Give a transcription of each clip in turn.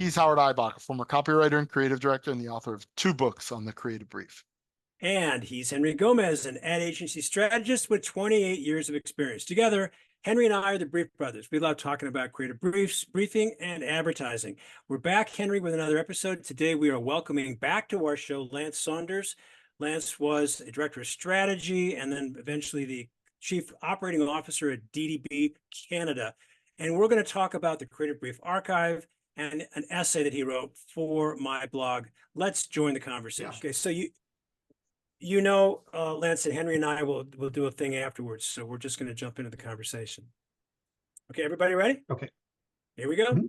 He's Howard Ibach, a former copywriter and creative director and the author of 2 books on the creative brief. And he's Henry Gomez, an ad agency strategist with 28 years of experience. Together, Henry and I are the Brief Brothers. We love talking about creative briefs, briefing, and advertising. We're back, Henry, with another episode. Today, we are welcoming back to our show Lance Saunders. Lance was a director of strategy and then eventually the chief operating officer at DDB Canada. And we're going to talk about the Creative Brief Archive and an essay that he wrote for my blog. Let's join the conversation. Yeah. Okay, so Lance and Henry and I will do a thing afterwards. So we're just going to jump into the conversation. Okay, everybody ready? Okay. Here we go. Mm-hmm.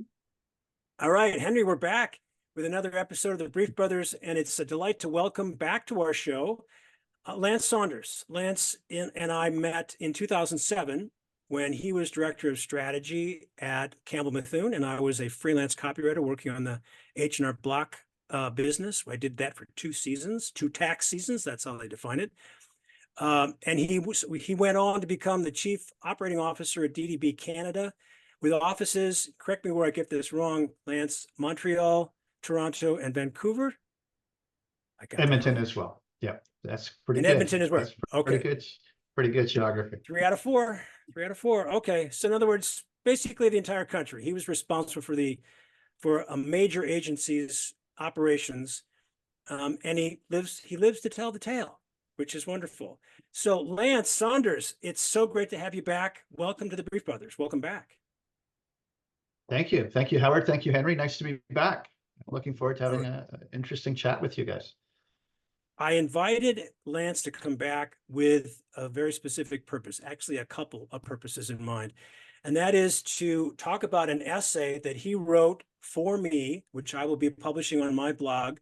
All right, Henry, we're back with another episode of the Brief Brothers, and it's a delight to welcome back to our show Lance Saunders. Lance and I met in 2007 when he was director of strategy at Campbell Mithun, and I was a freelance copywriter working on the H&R Block business. I did that for 2 seasons, 2 tax seasons. That's how they define it. And he went on to become the chief operating officer at DDB Canada, with offices, correct me where I get this wrong, Lance, Montreal, Toronto, and Vancouver. Edmonton as well. Yeah, that's pretty good. And Edmonton as well. Okay. Pretty good geography. 3 out of 4. 3 out of 4. Okay. So in other words, basically the entire country. He was responsible for a major agency's operations, and he lives to tell the tale, which is wonderful. So Lance Saunders, it's so great to have you back. Welcome to the Brief Brothers. Welcome back. Thank you, Howard. Thank you, Henry. Nice to be back. Looking forward to having an interesting chat with you guys. I invited Lance to come back with a very specific purpose, actually a couple of purposes in mind. And that is to talk about an essay that he wrote for me, which I will be publishing on my blog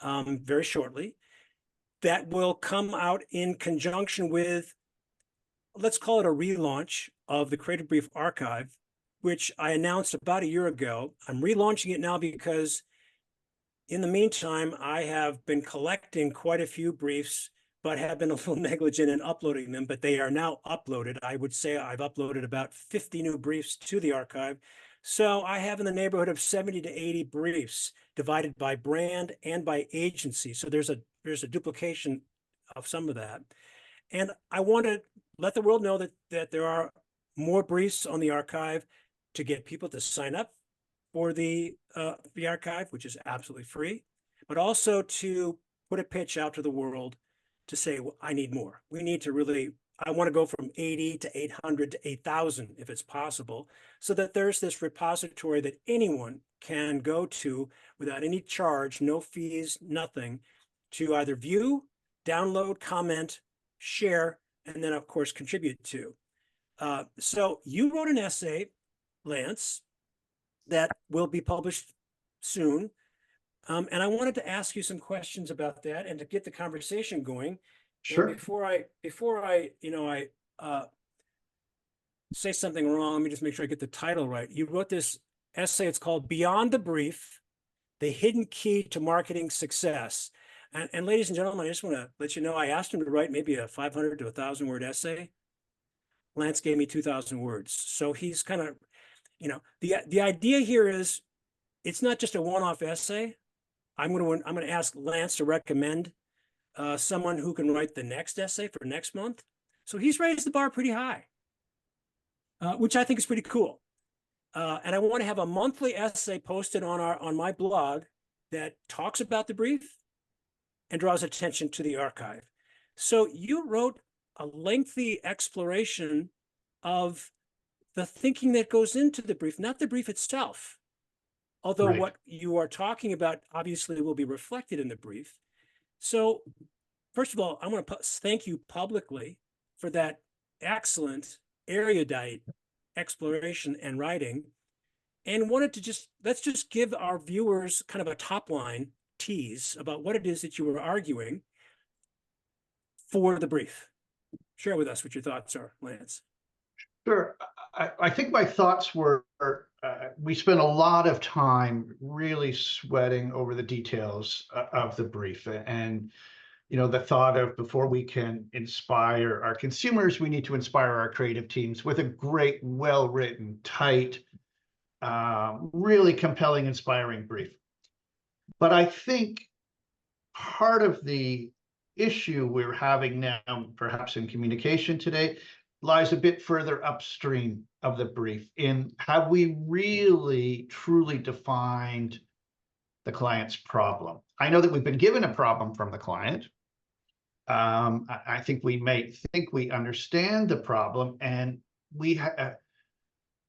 very shortly, that will come out in conjunction with, let's call it a relaunch of the Creative Brief Archive, which I announced about a year ago. I'm relaunching it now because in the meantime, I have been collecting quite a few briefs, but have been a little negligent in uploading them, but they are now uploaded. I would say I've uploaded about 50 new briefs to the archive. So I have in the neighborhood of 70 to 80 briefs divided by brand and by agency. So there's a duplication of some of that. And I want to let the world know that there are more briefs on the archive to get people to sign up for the archive, which is absolutely free, but also to put a pitch out to the world to say, well, I need more. We need to really, I want to go from 80 to 800 to 8,000 if it's possible, so that there's this repository that anyone can go to without any charge, no fees, nothing, to either view, download, comment, share, and then of course contribute to. So you wrote an essay, Lance, that will be published soon. And I wanted to ask you some questions about that and to get the conversation going. Sure. And before I say something wrong, let me just make sure I get the title right. You wrote this essay. It's called Beyond the Brief, The Hidden Key to Marketing Success. And ladies and gentlemen, I just want to let you know, I asked him to write maybe a 500 to 1,000 word essay. Lance gave me 2,000 words. So he's kind of, the idea here is it's not just a one-off essay. I'm going to ask Lance to recommend someone who can write the next essay for next month. So he's raised the bar pretty high, which I think is pretty cool. And I want to have a monthly essay posted on my blog that talks about the brief and draws attention to the archive. So you wrote a lengthy exploration of the thinking that goes into the brief, not the brief itself. Although Right. What you are talking about obviously will be reflected in the brief. So first of all, I want to thank you publicly for that excellent erudite exploration and writing, and wanted to let's just give our viewers kind of a top line tease about what it is that you were arguing for the brief. Share with us what your thoughts are, Lance. Sure. I think my thoughts were, we spent a lot of time really sweating over the details of the brief. And, the thought of, before we can inspire our consumers, we need to inspire our creative teams with a great, well-written, tight, really compelling, inspiring brief. But I think part of the issue we're having now, perhaps in communication today, lies a bit further upstream of the brief in have we really truly defined the client's problem. I know that we've been given a problem from the client. I think we may think we understand the problem, and we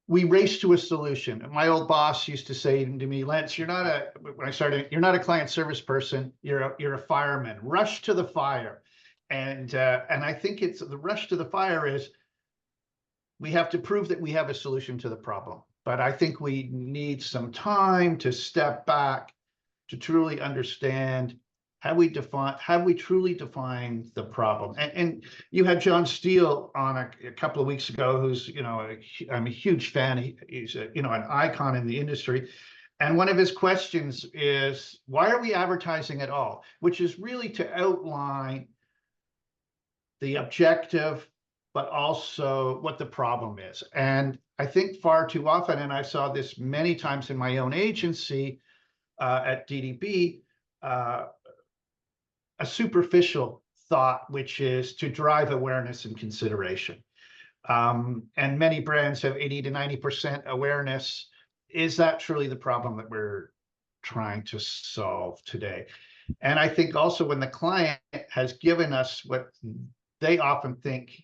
race to a solution. My old boss used to say to me, Lance, you're not a client service person. You're a fireman. Rush to the fire. And I think it's the rush to the fire is we have to prove that we have a solution to the problem. But I think we need some time to step back to truly understand have we truly defined the problem. And you had John Steele on a couple of weeks ago, who's, I'm a huge fan. He's an icon in the industry. And one of his questions is, why are we advertising at all? Which is really to outline the objective, but also what the problem is. And I think far too often, and I saw this many times in my own agency at DDB, a superficial thought, which is to drive awareness and consideration. And many brands have 80 to 90% awareness. Is that truly the problem that we're trying to solve today? And I think also when the client has given us what they often think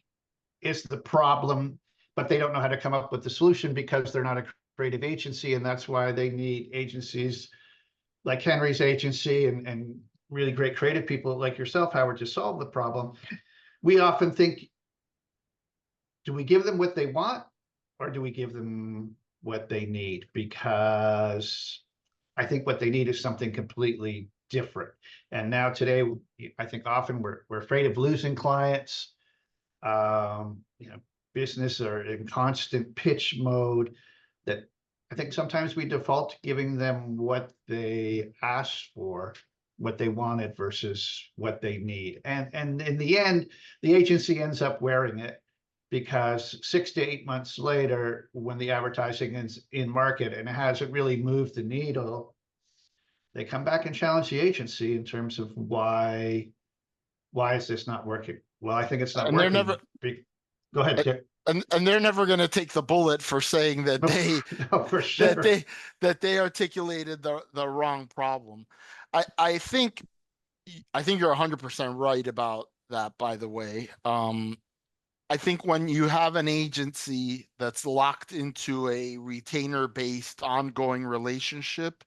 is the problem, but they don't know how to come up with the solution because they're not a creative agency. And that's why they need agencies like Henry's agency and really great creative people like yourself, Howard, to solve the problem. We often think, do we give them what they want or do we give them what they need? Because I think what they need is something completely different. And now today, I think often we're afraid of losing clients. Business are in constant pitch mode, that I think sometimes we default to giving them what they asked for, what they wanted versus what they need. And in the end, the agency ends up wearing it because 6 to 8 months later, when the advertising is in market and it hasn't really moved the needle, they come back and challenge the agency in terms of why is this not working? Well, I think it's not And working. they're never, Go ahead, Dick. and they're never going to take the bullet for saying that No, for sure. that they articulated the wrong problem. I think you're 100% right about that, by the way. I think when you have an agency that's locked into a retainer-based ongoing relationship,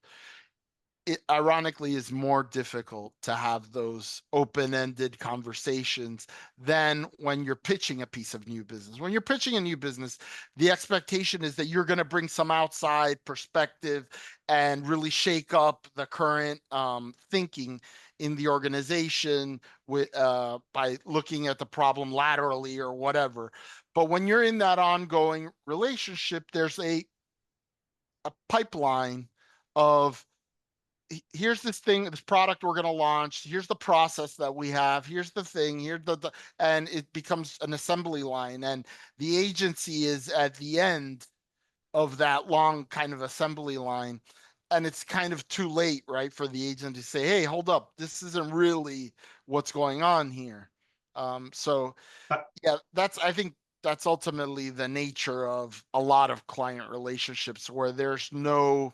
it ironically is more difficult to have those open-ended conversations than when you're pitching a piece of new business. When you're pitching a new business, the expectation is that you're going to bring some outside perspective and really shake up the current thinking in the organization with by looking at the problem laterally or whatever. But when you're in that ongoing relationship, there's a pipeline of, here's this product we're going to launch. Here's the process that we have. Here's the thing. Here's and it becomes an assembly line. And the agency is at the end of that long kind of assembly line. And it's kind of too late, right, for the agent to say, hey, hold up, this isn't really what's going on here. Yeah, I think that's ultimately the nature of a lot of client relationships where there's no,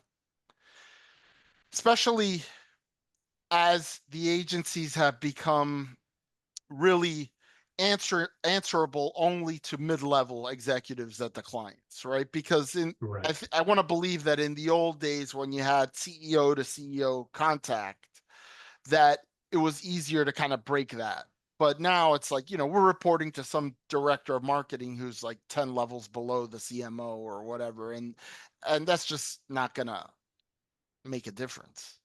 especially as the agencies have become really answerable only to mid-level executives at the clients, right? Because Right. I want to believe that in the old days when you had CEO to CEO contact, that it was easier to kind of break that. But now it's like, we're reporting to some director of marketing who's like 10 levels below the CMO or whatever. And that's just not going to make a difference.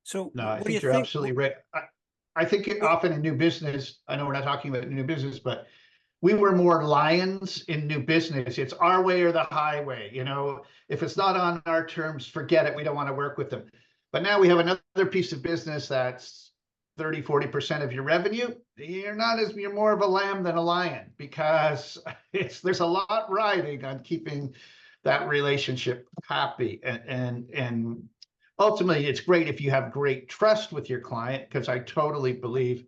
So No, I what do you think you're think? absolutely right. I think often in new business, I know we're not talking about new business, but we were more lions in new business. It's our way or the highway. If it's not on our terms, forget it. We don't want to work with them. But now we have another piece of business that's 30, 40% of your revenue. You're more of a lamb than a lion because there's a lot riding on keeping that relationship happy. And ultimately, it's great if you have great trust with your client, because I totally believe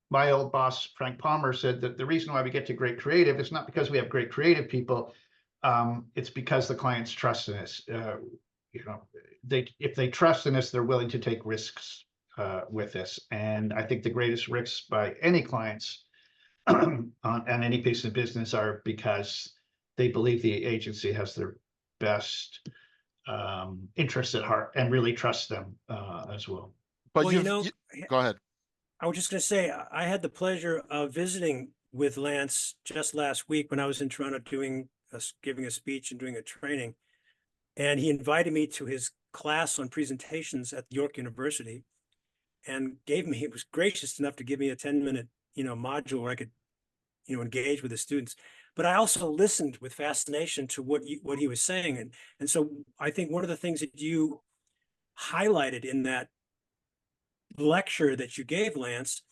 my old boss, Frank Palmer, said that the reason why we get to great creative is not because we have great creative people. It's because the clients trust in us. You know, if they trust in us, they're willing to take risks with us. And I think the greatest risks by any clients on any piece of business are because they believe the agency has their best interests at heart and really trust them as well. But Well, go ahead. I was just going to say, I had the pleasure of visiting with Lance just last week when I was in Toronto giving a speech and doing a training. And he invited me to his class on presentations at York University and he was gracious enough to give me a 10-minute, module where I could, engage with the students. But I also listened with fascination to what he was saying. And so I think one of the things that you highlighted in that lecture that you gave, Lance,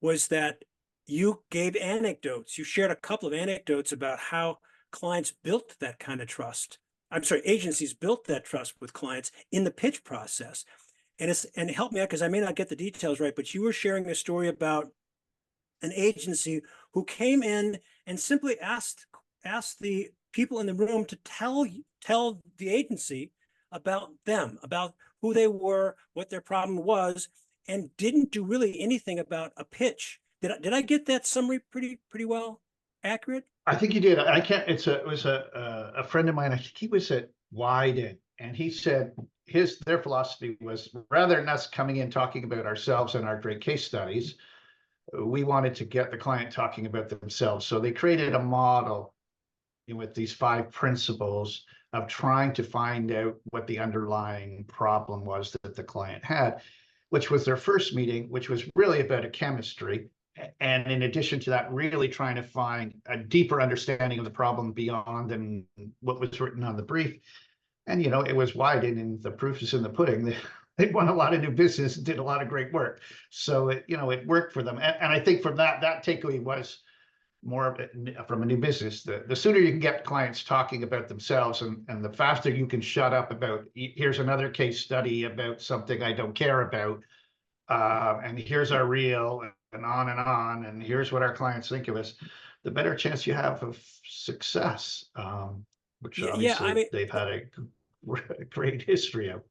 was that you gave anecdotes. You shared a couple of anecdotes about how clients built that kind of trust. I'm sorry, agencies built that trust with clients in the pitch process. And help me out, because I may not get the details right, but you were sharing a story about an agency who came in and simply asked the people in the room to tell the agency about them, about who they were, what their problem was, and didn't do really anything about a pitch. Did I get that summary pretty well accurate? I think you did. I can't. It was a friend of mine. I think he was at Wyden, and he said their philosophy was, rather than us coming in talking about ourselves and our great case studies, we wanted to get the client talking about themselves. So they created a model with these 5 principles of trying to find out what the underlying problem was that the client had, which was their first meeting, which was really about a chemistry. And in addition to that, really trying to find a deeper understanding of the problem beyond than what was written on the brief. And, it was Wyden, and the proof is in the pudding. They won a lot of new business and did a lot of great work. So it worked for them. And I think from that takeaway was more of it from a new business. The sooner you can get clients talking about themselves, and the faster you can shut up about, here's another case study about something I don't care about. And here's our reel, and on, and here's what our clients think of us, the better chance you have of success, which obviously they've had a great history of.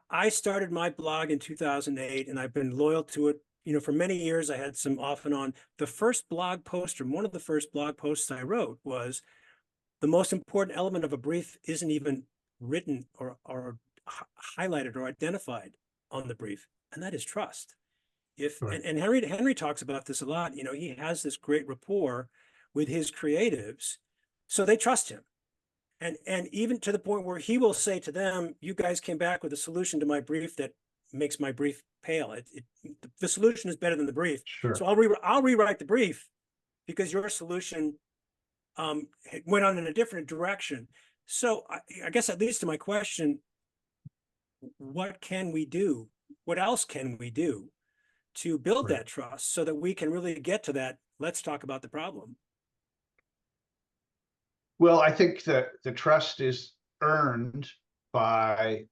I started my blog in 2008, and I've been loyal to it. For many years, I had some off and on. The first blog post, or one of the first blog posts I wrote, was the most important element of a brief isn't even written or highlighted or identified on the brief, and that is trust. Right. And Henry talks about this a lot. He has this great rapport with his creatives, so they trust him. And even to the point where he will say to them, you guys came back with a solution to my brief that makes my brief pale. The solution is better than the brief. Sure. So I'll rewrite the brief because your solution went on in a different direction. So I guess that leads to my question: what can we do? What else can we do to build that trust so that we can really get to that? Let's talk about the problem. Well, I think that the trust is earned by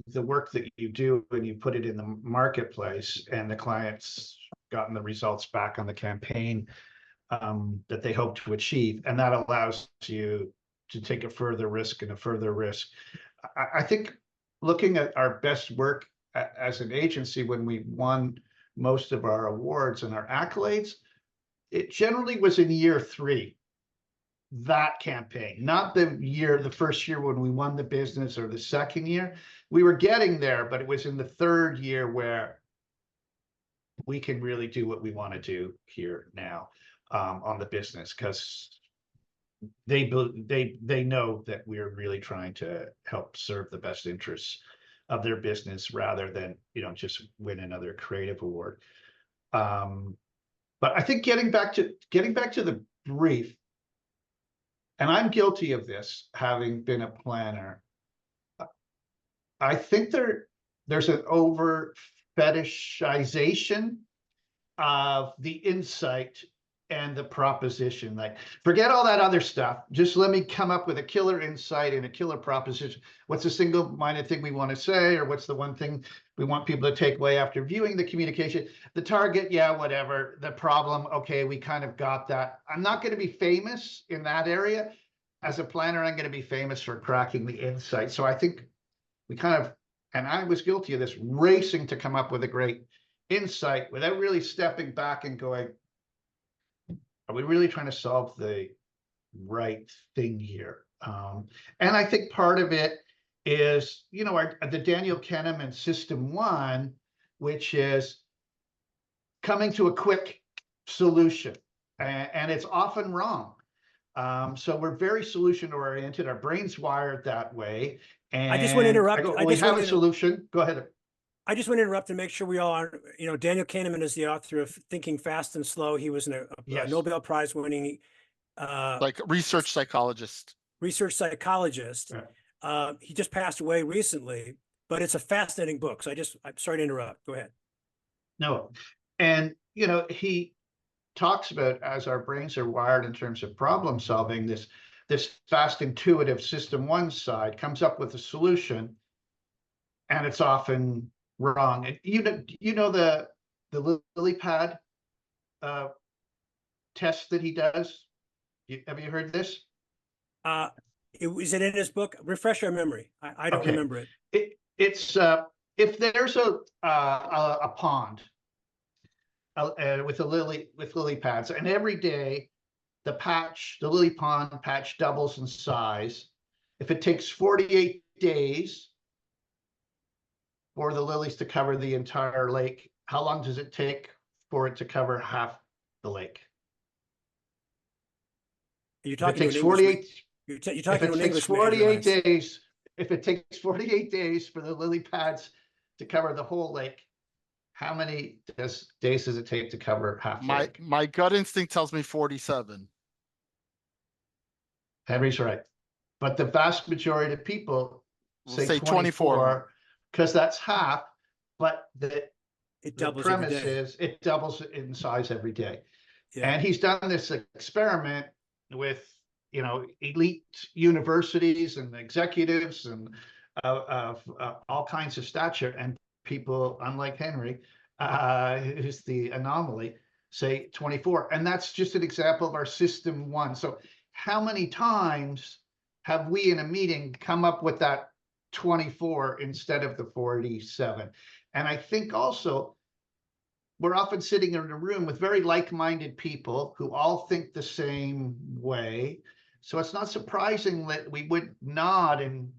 the work that you do when you put it in the marketplace, and the client's gotten the results back on the campaign that they hope to achieve. And that allows you to take a further risk and a further risk. I think looking at our best work as an agency, when we won most of our awards and our accolades, it generally was in year 3. That campaign, not the first year when we won the business, or the second year. We were getting there, but it was in the 3rd year where we can really do what we want to do here now on the business, because they know that we're really trying to help serve the best interests of their business, rather than just win another creative award. But I think getting back to the brief, and I'm guilty of this, having been a planner, I think there's an over fetishization of the insight and the proposition. Like, forget all that other stuff. Just let me come up with a killer insight and a killer proposition. What's the single-minded thing we want to say, or what's the one thing we want people to take away after viewing the communication? The target, yeah, whatever. The problem, okay, we kind of got that. I'm not going to be famous in that area. As a planner, I'm going to be famous for cracking the insight. So I think we kind of, and I was guilty of this, racing to come up with a great insight without really stepping back and going, are we really trying to solve the right thing here? And I think part of it is, you know, the Daniel Kahneman System 1, which is coming to a quick solution, and it's often wrong. So we're very solution oriented. Our brain's wired that way. And I just want to interrupt. we have a solution. Go ahead. I just want to interrupt and make sure we all are, you know, Daniel Kahneman is the author of Thinking Fast and Slow. He was a Yes. Nobel Prize winning Like research psychologist. research psychologist. Yeah. He just passed away recently, but it's a fascinating book. So I'm sorry to interrupt. Go ahead. No. And, you know, he talks about, as our brains are wired in terms of problem solving, this fast, intuitive System 1 side comes up with a solution, and it's often wrong. And you know the lily pad test that he does. Have you heard this? Is it in his book? Refresh our memory. I don't Okay. remember it. It's if there's a pond with lily pads, and every day the lily pond patch doubles in size. If it takes 48 days for the lilies to cover the entire lake, how long does it take for it to cover half the lake? You're If it talking takes to an 48, You're if talking it to an takes English 48 major. days, if it takes 48 days for the lily pads to cover the whole lake, how many days does it take to cover half the lake? My gut instinct tells me 47. Henry's right. But the vast majority of people We'll say say 24 because that's half, but It the doubles every premise day. is it doubles in size every day. Yeah. And he's done this experiment with, you know, elite universities and executives and of all kinds of stature, and people, unlike Henry, who's the anomaly, say 24. And that's just an example of our System 1. So how many times have we in a meeting come up with that 24 instead of the 47? And I think also we're often sitting in a room with very like-minded people who all think the same way. So it's not surprising that we would nod and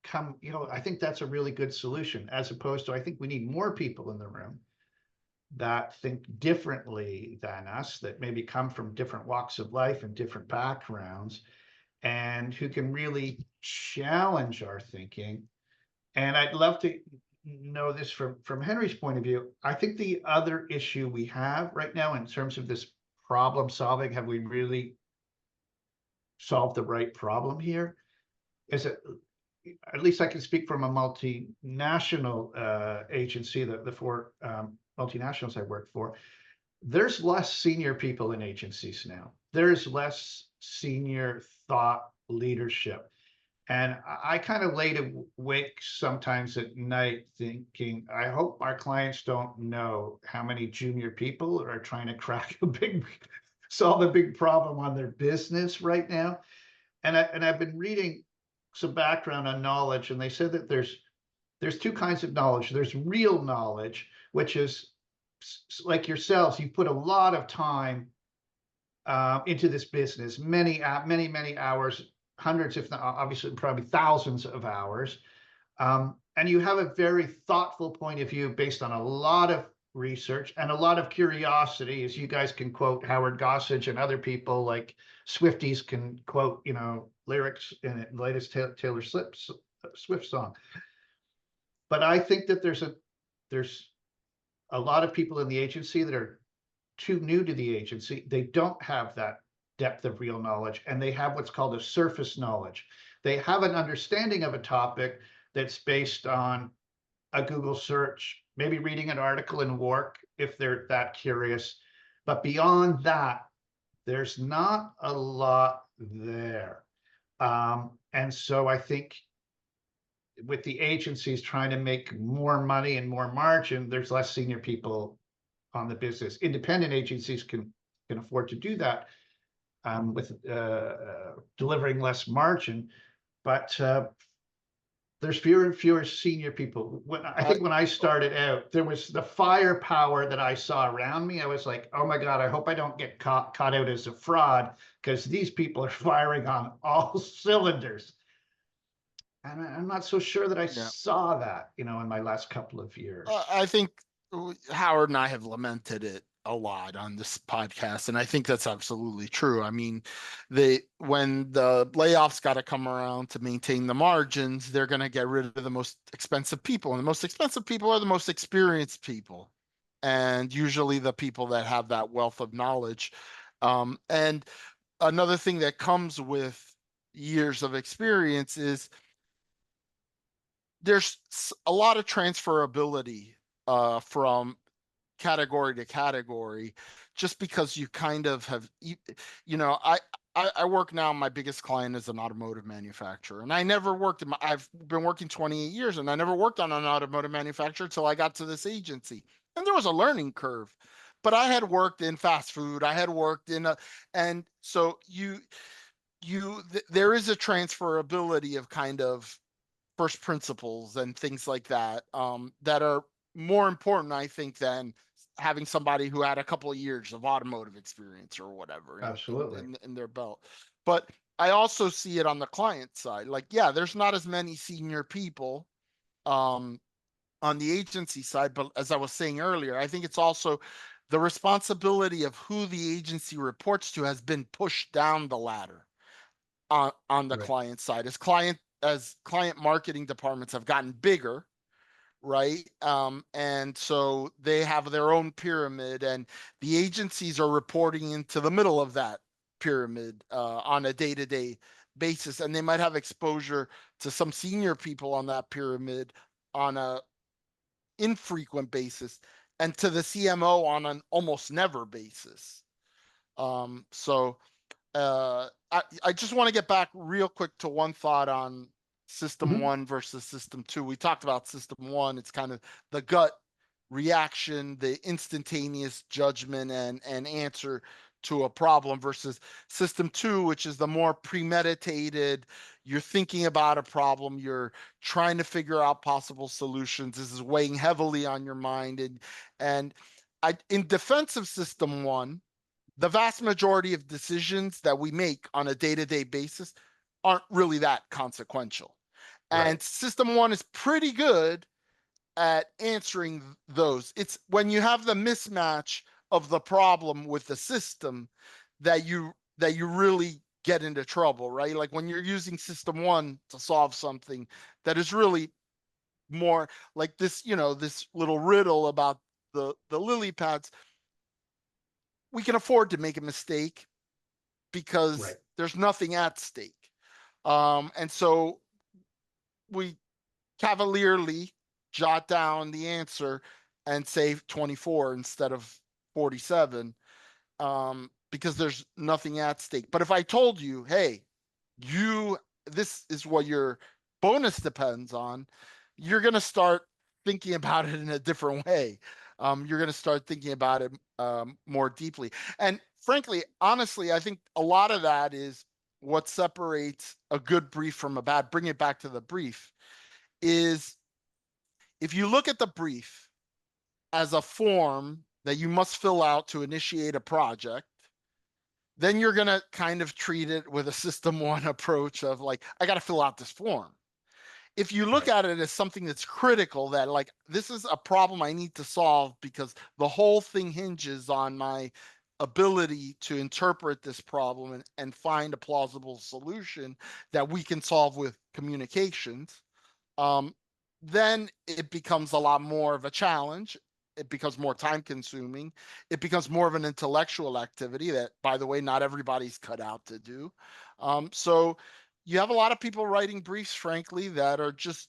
come, you know, I think that's a really good solution, as opposed to, I think we need more people in the room that think differently than us, that maybe come from different walks of life and different backgrounds, and who can really challenge our thinking. And I'd love to know this from Henry's point of view. I think the other issue we have right now in terms of this problem solving, have we really solved the right problem here? Is it, at least I can speak from a multinational agency, the four multinationals I work for, there's less senior people in agencies now. There's less senior thought leadership. And I kind of lay awake sometimes at night thinking, I hope our clients don't know how many junior people are trying to solve a big problem on their business right now. And I've been reading some background on knowledge, and they said that there's two kinds of knowledge. There's real knowledge, which is like yourselves, you put a lot of time into this business, many hours, hundreds, if not obviously probably thousands of hours. And you have a very thoughtful point of view based on a lot of research and a lot of curiosity, as you guys can quote Howard Gossage, and other people like Swifties can quote, you know, lyrics in the latest Taylor Swift song. But I think that there's a lot of people in the agency that are too new to the agency. They don't have that depth of real knowledge, and they have what's called a surface knowledge. They have an understanding of a topic that's based on a Google search, maybe reading an article in Work if they're that curious, But beyond that, there's not a lot there. And so I think with the agencies trying to make more money and more margin, there's less senior people on the business. Independent agencies can afford to do that with delivering less margin, but there's fewer and fewer senior people. I think when I started out, there was the firepower that I saw around me. I was like, oh my God, I hope I don't get caught out as a fraud, because these people are firing on all cylinders. And I'm not so sure that I Yeah. saw that, in my last couple of years. I think Howard and I have lamented it a lot on this podcast, and I think that's absolutely true. I mean, when the layoffs got to come around to maintain the margins, they're going to get rid of the most expensive people, and the most expensive people are the most experienced people, and usually the people that have that wealth of knowledge. And another thing that comes with years of experience is there's a lot of transferability from category to category, just because you kind of have, I work now. My biggest client is an automotive manufacturer, and I never worked I've been working 28 years, and I never worked on an automotive manufacturer until I got to this agency, and there was a learning curve. But I had worked in fast food. I had worked and so there is a transferability of kind of first principles and things like that, that are more important, I think, than having somebody who had a couple of years of automotive experience or whatever Absolutely. in their belt. But I also see it on the client side. Like, yeah, there's not as many senior people on the agency side, but as I was saying earlier, I think it's also the responsibility of who the agency reports to has been pushed down the ladder on the Right. client side as client marketing departments have gotten bigger, right? And so they have their own pyramid, and the agencies are reporting into the middle of that pyramid on a day-to-day basis, and they might have exposure to some senior people on that pyramid on a infrequent basis, and to the CMO on an almost never basis. So I just want to get back real quick to one thought on system Mhm. one versus system two. We talked about system one. It's kind of the gut reaction, the instantaneous judgment and answer to a problem, versus system two, which is the more premeditated. You're thinking about a problem. You're trying to figure out possible solutions. This is weighing heavily on your mind. And in defense of system one, the vast majority of decisions that we make on a day-to-day basis aren't really that consequential. Right. And system one is pretty good at answering those. It's when you have the mismatch of the problem with the system that you really get into trouble, right? Like when you're using system one to solve something that is really more like this, this little riddle about the lily pads. We can afford to make a mistake because Right. there's nothing at stake. And so we cavalierly jot down the answer and say 24 instead of 47, because there's nothing at stake. But if I told you, hey, this is what your bonus depends on, you're going to start thinking about it in a different way. You're going to start thinking about it more deeply. And frankly, honestly, I think a lot of that is what separates a good brief from a bad. Bring it back to the brief is if you look at the brief as a form that you must fill out to initiate a project, then you're going to kind of treat it with a system one approach of like, I got to fill out this form. If you look Right. at it as something that's critical, that like, this is a problem I need to solve because the whole thing hinges on my ability to interpret this problem and find a plausible solution that we can solve with communications, then it becomes a lot more of a challenge. It becomes more time consuming. It becomes more of an intellectual activity that, by the way, not everybody's cut out to do. So you have a lot of people writing briefs, frankly, that are just,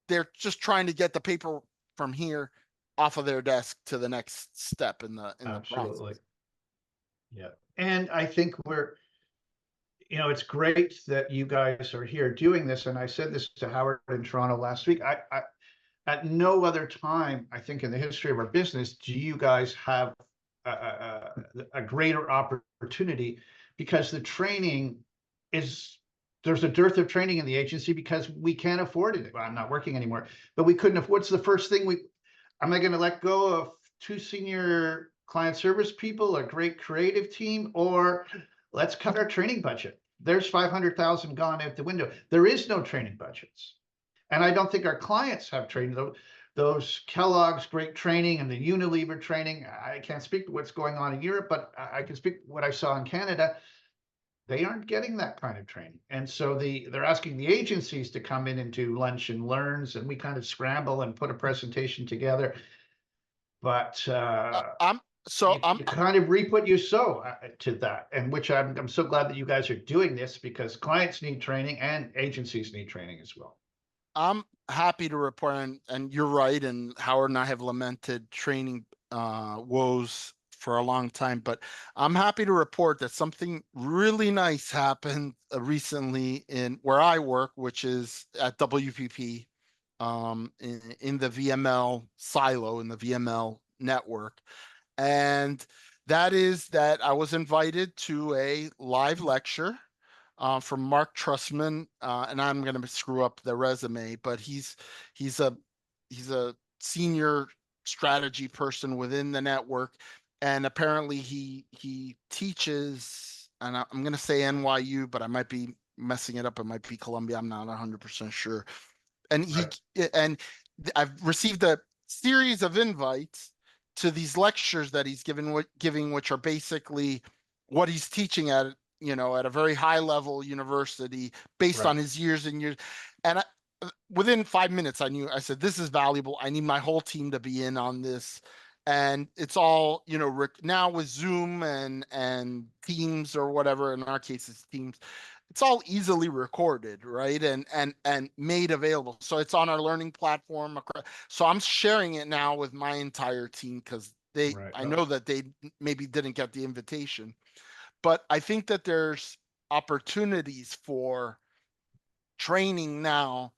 they're just trying to get the paper from here off of their desk to the next step in the Absolutely. process. Yeah. And I think it's great that you guys are here doing this. And I said this to Howard in Toronto last week. At no other time, I think, in the history of our business, do you guys have a greater opportunity, because the training there's a dearth of training in the agency because we can't afford it. Well, I'm not working anymore, but we couldn't afford. What's the first thing am I going to let go of 2 senior client service people, a great creative team, or let's cut our training budget? There's 500,000 gone out the window. There is no training budgets. And I don't think our clients have training. Those Kellogg's great training and the Unilever training, I can't speak to what's going on in Europe, but I can speak what I saw in Canada. They aren't getting that kind of training. And so they're asking the agencies to come in and do lunch and learns, and we kind of scramble and put a presentation together. But I'm you kind of reap what you sow to that, and which I'm so glad that you guys are doing this, because clients need training and agencies need training as well. I'm happy to report, and you're right, and Howard and I have lamented training woes for a long time, but I'm happy to report that something really nice happened recently in where I work, which is at WPP, in the VML silo, in the VML network. And that is that I was invited to a live lecture from Mark Trussman, and I'm going to screw up the resume, but he's a senior strategy person within the network, and apparently he teaches, and I'm going to say NYU, but I might be messing it up. It might be Columbia. I'm not 100% sure. And I've received a series of invites to these lectures that he's giving, which are basically what he's teaching at a very high level university based on his years and years. And within 5 minutes, I said, this is valuable. I need my whole team to be in on this. And it's all, now with Zoom and Teams, or whatever, in our case, it's Teams. It's all easily recorded, right? And made available. So it's on our learning platform. So I'm sharing it now with my entire team, because I know that they maybe didn't get the invitation. But I think that there's opportunities for training now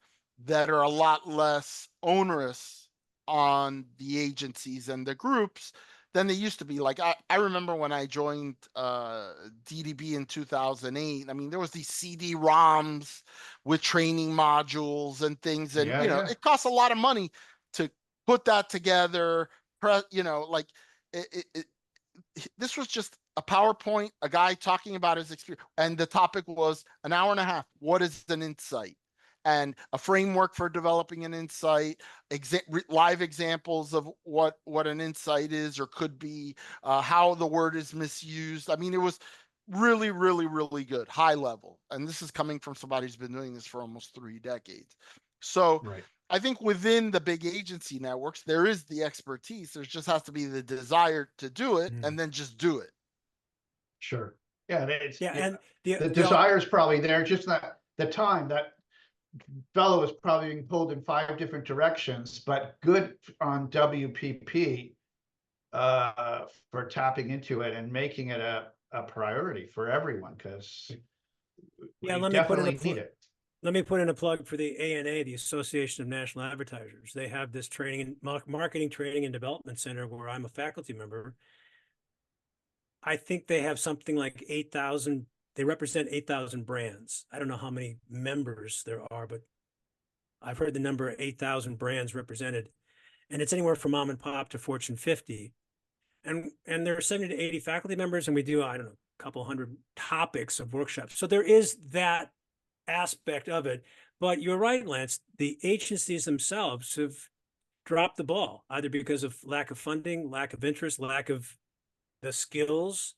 that are a lot less onerous on the agencies and the groups than they used to be. Like I remember when I joined DDB in 2008, I mean, there was these CD-ROMs with training modules and things, and it costs a lot of money to put that together. This was just a PowerPoint, a guy talking about his experience, and the topic was an hour and a half. What is an insight? And a framework for developing an insight, live examples of what an insight is or could be, how the word is misused. I mean, it was really, really, really good, high level. And this is coming from somebody who's been doing this for almost 3 decades. So I think within the big agency networks, there is the expertise. There just has to be the desire to do it, and then just do it. Sure. Yeah. And the desire is probably there, just not the time. That fellow is probably being pulled in 5 different directions, but good on WPP for tapping into it and making it a priority for everyone, because we definitely need it. Let me put in a plug for the ANA, the Association of National Advertisers. They have this marketing training and development center where I'm a faculty member. I think they have something like 8,000. They represent 8,000 brands. I don't know how many members there are, but I've heard the number 8,000 brands represented, and it's anywhere from mom and pop to Fortune 50. And there are 70 to 80 faculty members, and we do, I don't know, a couple hundred topics of workshops. So there is that aspect of it. But you're right, Lance, the agencies themselves have dropped the ball, either because of lack of funding, lack of interest, lack of the skills.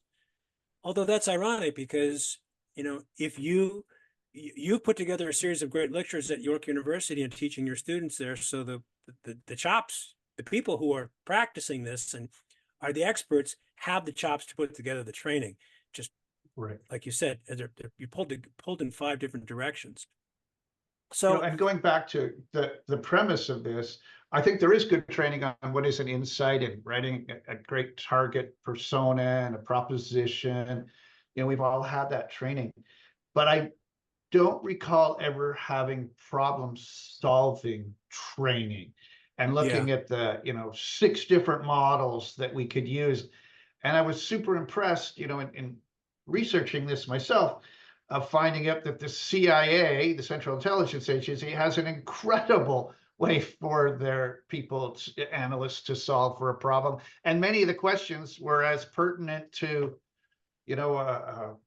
Although that's ironic, because, if you put together a series of great lectures at York University and teaching your students there, so the chops, the people who are practicing this and are the experts, have the chops to put together the training. Just like you said, you pulled in 5 different directions. So, and going back to the premise of this, I think there is good training on what is an insight and writing a great target persona and a proposition. You know, we've all had that training, but I don't recall ever having problem solving training and Yeah. looking at the, 6 different models that we could use. And I was super impressed, in researching this myself, of finding out that the CIA, the Central Intelligence Agency, has an incredible way for their people, analysts, to solve for a problem. And many of the questions were as pertinent to, you know,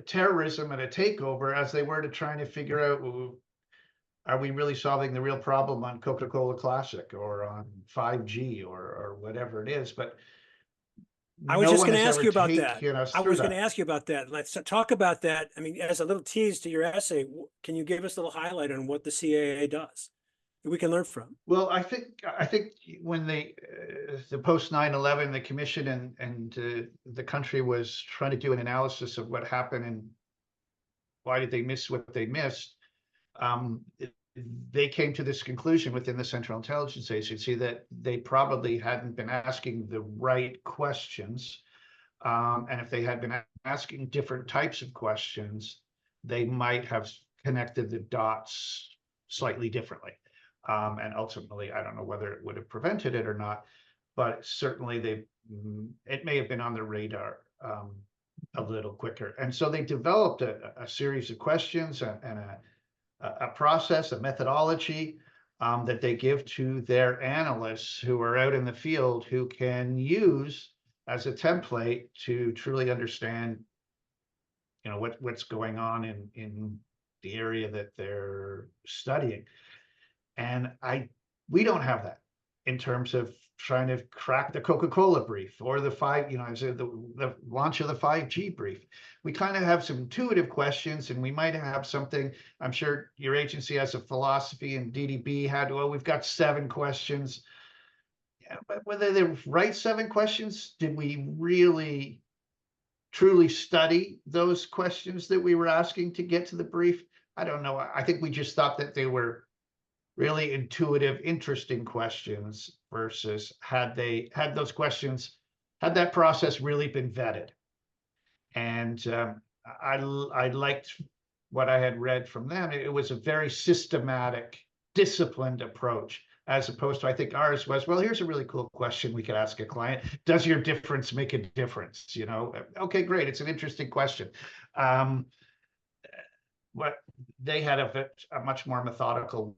terrorism and a takeover as they were to trying to figure out, are we really solving the real problem on Coca-Cola Classic or on 5G or whatever it is. But I was no just one going to has ask ever you about that. taken us I through was going to that. ask you about that. Let's talk about that. I mean, as a little tease to your essay, can you give us a little highlight on what the CAA does that we can learn from? Well, I think when the post 9/11, the commission and the country was trying to do an analysis of what happened and why did they miss what they missed, they came to this conclusion within the Central Intelligence Agency that they probably hadn't been asking the right questions. And if they had been asking different types of questions, they might have connected the dots slightly differently. And ultimately, I don't know whether it would have prevented it or not, but certainly it may have been on the radar a little quicker. And so they developed a series of questions and a process, a methodology that they give to their analysts who are out in the field, who can use as a template to truly understand, what's going on in the area that they're studying. And we don't have that in terms of trying to crack the Coca-Cola brief or the the launch of the 5G brief. We kind of have some intuitive questions, and we might have something. I'm sure your agency has a philosophy, and DDB had, well, we've got 7 questions. Yeah, but whether they right 7 questions, did we really truly study those questions that we were asking to get to the brief? I don't know. I think we just thought that they were really intuitive, interesting questions versus had those questions, had that process really been vetted. And I liked what I had read from them. It was a very systematic, disciplined approach, as opposed to, I think ours was, well, here's a really cool question we could ask a client. Does your difference make a difference? Okay, great. It's an interesting question. But they had a much more methodical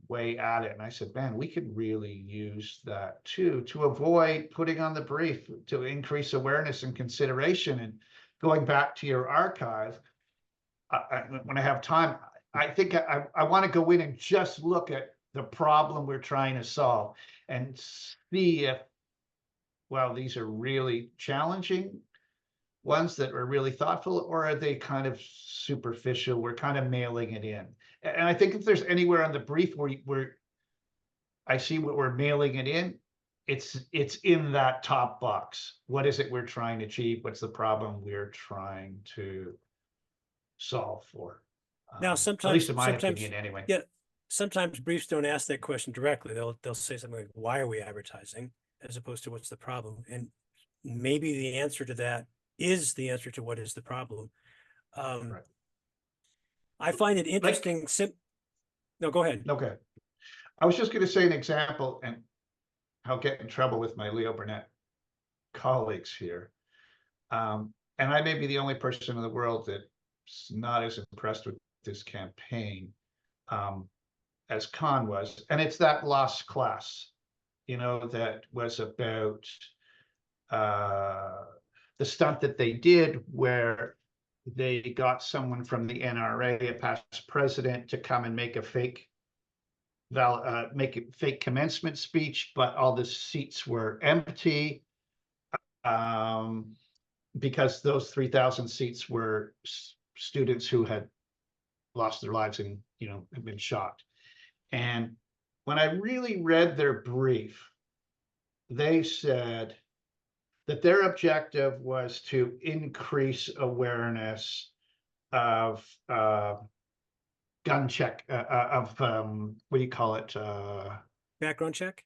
way at it. And I said, man, we could really use that too, to avoid putting on the brief, to increase awareness and consideration. And going back to your archive, when I have time, I think I want to go in and just look at the problem we're trying to solve and see if, well, these are really challenging ones that are really thoughtful, or are they kind of superficial? We're kind of mailing it in. And I think if there's anywhere on the brief where I see what we're mailing it in, it's in that top box. What is it we're trying to achieve? What's the problem we're trying to solve for? Now, At least in my opinion, anyway. Yeah, sometimes briefs don't ask that question directly. They'll say something like, "Why are we advertising?" as opposed to "What's the problem?" And maybe the answer to that is the answer to what is the problem. Right. I find it interesting. No, go ahead. Okay. I was just going to say an example, and I'll get in trouble with my Leo Burnett colleagues here. And I may be the only person in the world that's not as impressed with this campaign as Khan was. And it's that lost class, that was about the stunt that they did where they got someone from the NRA, a past president, to come and make a fake commencement speech, but all the seats were empty because those 3,000 seats were students who had lost their lives and had been shot. And when I really read their brief, they said that their objective was to increase awareness of gun check, of what do you call it? background check?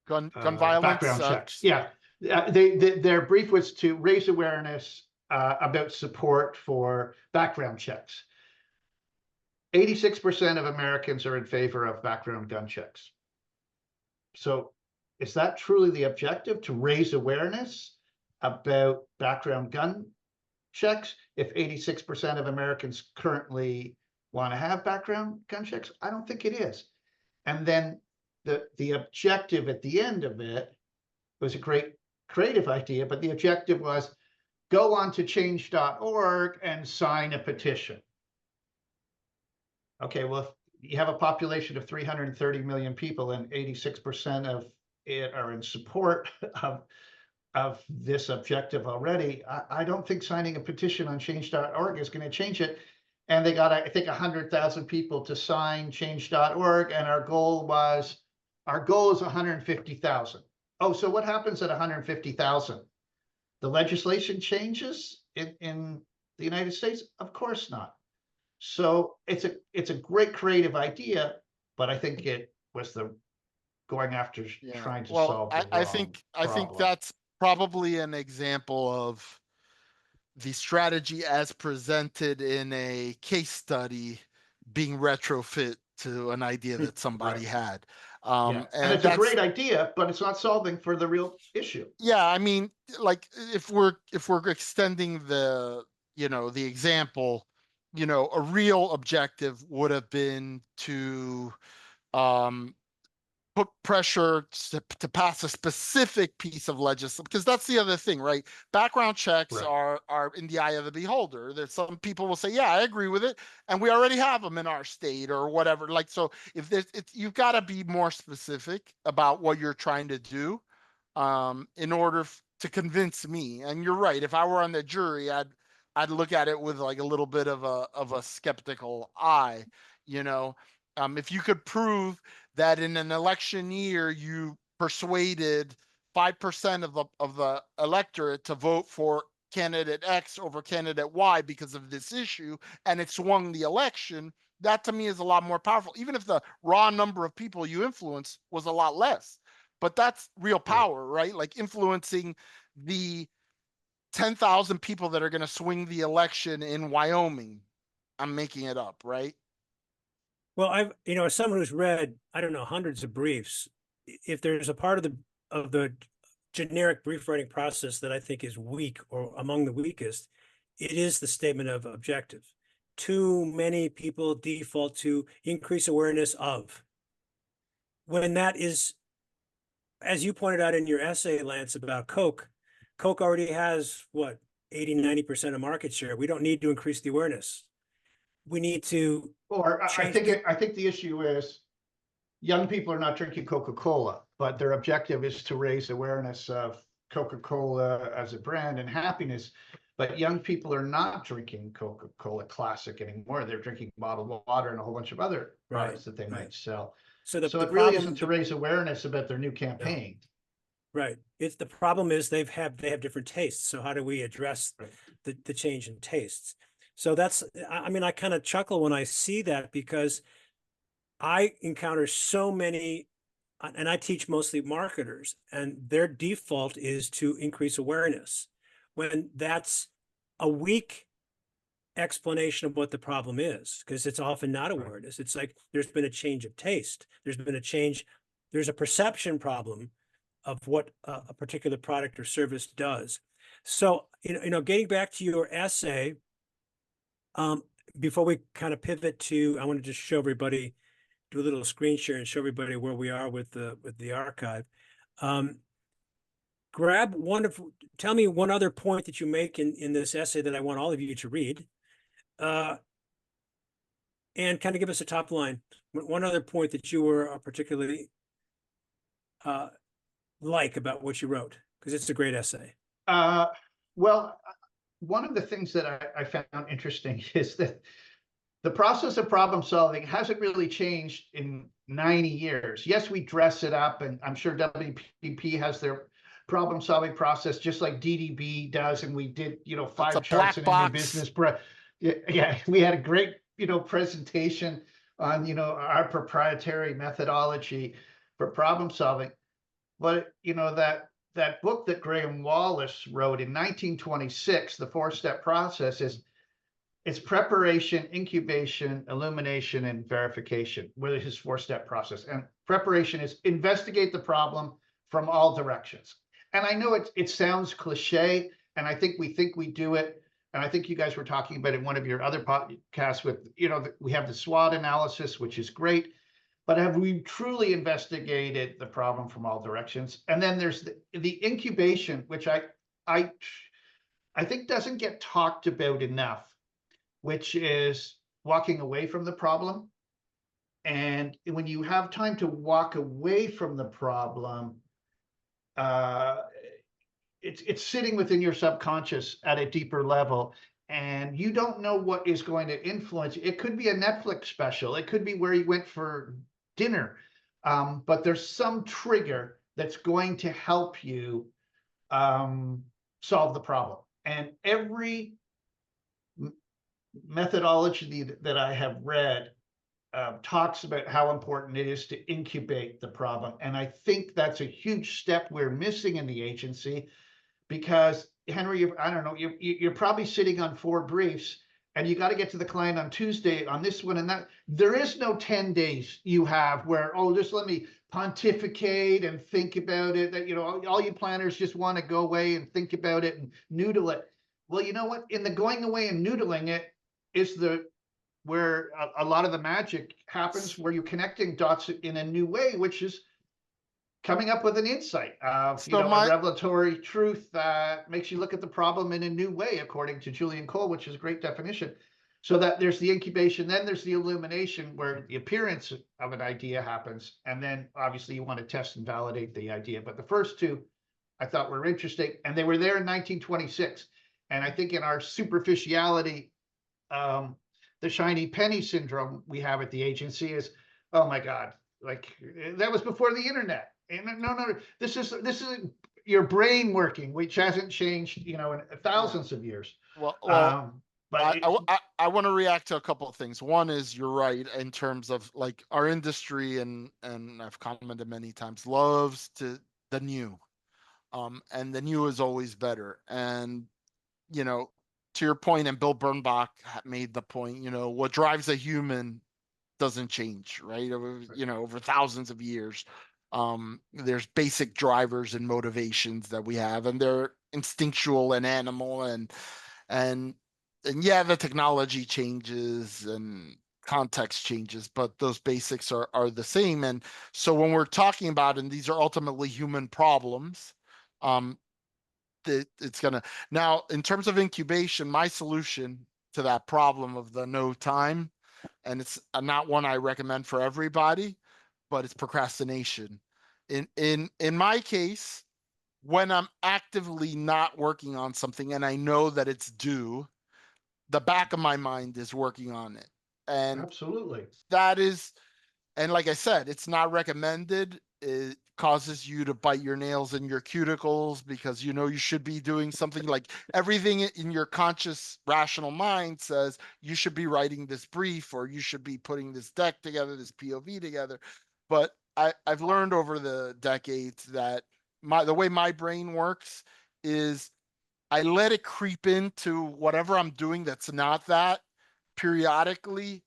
Gun violence. Background checks. Yeah. Their brief was to raise awareness about support for background checks. 86% of Americans are in favor of background gun checks. So is that truly the objective, to raise awareness about background gun checks if 86% of Americans currently want to have background gun checks? I don't think it is. And then the objective at the end of it was a great creative idea, but the objective was go on to change.org and sign a petition. Okay, well, if you have a population of 330 million people and 86% of it are in support of this objective already, I don't think signing a petition on change.org is going to change it. And they got, I think, 100,000 people to sign change.org, and our goal is 150,000. Oh, so what happens at 150,000? The legislation changes in the United States? Of course not. So it's a great creative idea, but I think it was going after trying to solve the I wrong think problem. that's probably an example of the strategy as presented in a case study being retrofit to an idea that somebody Right. had. And it's a great idea, but it's not solving for the real issue. Yeah, I mean, like if we're extending the example, a real objective would have been to put pressure to pass a specific piece of legislation, because that's the other thing, right? Background checks are in the eye of the beholder. There's some people will say, yeah, I agree with it, and we already have them in our state or whatever. Like, so if you've got to be more specific about what you're trying to do in order to convince me. And you're right, if I were on the jury, I'd look at it with like a little bit of a skeptical eye. If you could prove that in an election year you persuaded 5% of the electorate to vote for candidate X over candidate Y because of this issue, and it swung the election, that to me is a lot more powerful, even if the raw number of people you influence was a lot less. But that's real power, right? Like influencing the 10,000 people that are going to swing the election in Wyoming. I'm making it up, right? Well, as someone who's read, I don't know, hundreds of briefs, if there's a part of the generic brief writing process that I think is weak or among the weakest, it is the statement of objective. Too many people default to increase awareness of. When that is, as you pointed out in your essay, Lance, about Coke already has what, 80-90% of market share. We don't need to increase the awareness. We need to. Or I think the issue is young people are not drinking Coca-Cola, but their objective is to raise awareness of Coca-Cola as a brand and happiness. But young people are not drinking Coca-Cola Classic anymore. They're drinking bottled water and a whole bunch of other products that they might sell. So it really isn't to raise awareness about their new campaign. No. Right. It's the problem is they have different tastes. So how do we address the change in tastes? So I kind of chuckle when I see that, because I encounter so many, and I teach mostly marketers, and their default is to increase awareness, when that's a weak explanation of what the problem is, because it's often not awareness. It's like there's been a change of taste. There's a perception problem of what a particular product or service does. So, getting back to your essay, before we kind of pivot to, I want to just show everybody, do a little screen share and show everybody where we are with the archive. Tell me one other point that you make in this essay that I want all of you to read. And kind of give us a top line. One other point that you were particularly like about what you wrote, because it's a great essay. Well, one of the things that I found interesting is that the process of problem solving hasn't really changed in 90 years. Yes, we dress it up, and I'm sure WPP has their problem solving process just like DDB does, and we did 5 charts in a new business. Yeah, we had a great presentation on our proprietary methodology. for problem solving. But that book that Graham Wallace wrote in 1926, the 4-step process, it's preparation, incubation, illumination, and verification, with his 4-step process. And preparation is investigate the problem from all directions. And I know it sounds cliche, and I think we do it. And I think you guys were talking about it in one of your other podcasts with, we have the SWOT analysis, which is great. But have we truly investigated the problem from all directions? And then there's the incubation, which I think doesn't get talked about enough, which is walking away from the problem. And when you have time to walk away from the problem, it's sitting within your subconscious at a deeper level, and you don't know what is going to influence. It could be a Netflix special. It could be where you went for dinner. But there's some trigger that's going to help you solve the problem. And every methodology that I have read talks about how important it is to incubate the problem. And I think that's a huge step we're missing in the agency, because Henry, I don't know, you're probably sitting on 4 briefs, and you got to get to the client on Tuesday on this one and that. There is no 10 days you have where, just let me pontificate and think about it. That, all you planners just want to go away and think about it and noodle it. Well, you know what? In the going away and noodling it is where a lot of the magic happens, where you're connecting dots in a new way, which is coming up with an insight of, a revelatory truth that makes you look at the problem in a new way, according to Julian Cole, which is a great definition. So that there's the incubation, then there's the illumination, where the appearance of an idea happens. And then obviously you want to test and validate the idea. But the first 2 I thought were interesting, and they were there in 1926. And I think in our superficiality, the shiny penny syndrome we have at the agency is, oh my God, like that was before the internet. And no, this is your brain working, which hasn't changed, in thousands of years. Well, but I want to react to a couple of things. One is, you're right in terms of like our industry, and I've commented many times, loves the new, and the new is always better. And to your point, and Bill Bernbach made the point, what drives a human doesn't change, right? Over thousands of years. There's basic drivers and motivations that we have, and they're instinctual and animal, and yeah, the technology changes and context changes, but those basics are the same. And so when we're talking about, and these are ultimately human problems, it's gonna, now in terms of incubation, my solution to that problem of the no time, and it's not one I recommend for everybody, but it's procrastination. In my case, when I'm actively not working on something and I know that it's due, the back of my mind is working on it. And absolutely, that is, and like I said, it's not recommended. It causes you to bite your nails in your cuticles, because you should be doing something. Like everything in your conscious rational mind says you should be writing this brief, or you should be putting this deck together, this POV together. But I've learned over the decades that the way my brain works is I let it creep into whatever I'm doing that's not that periodically,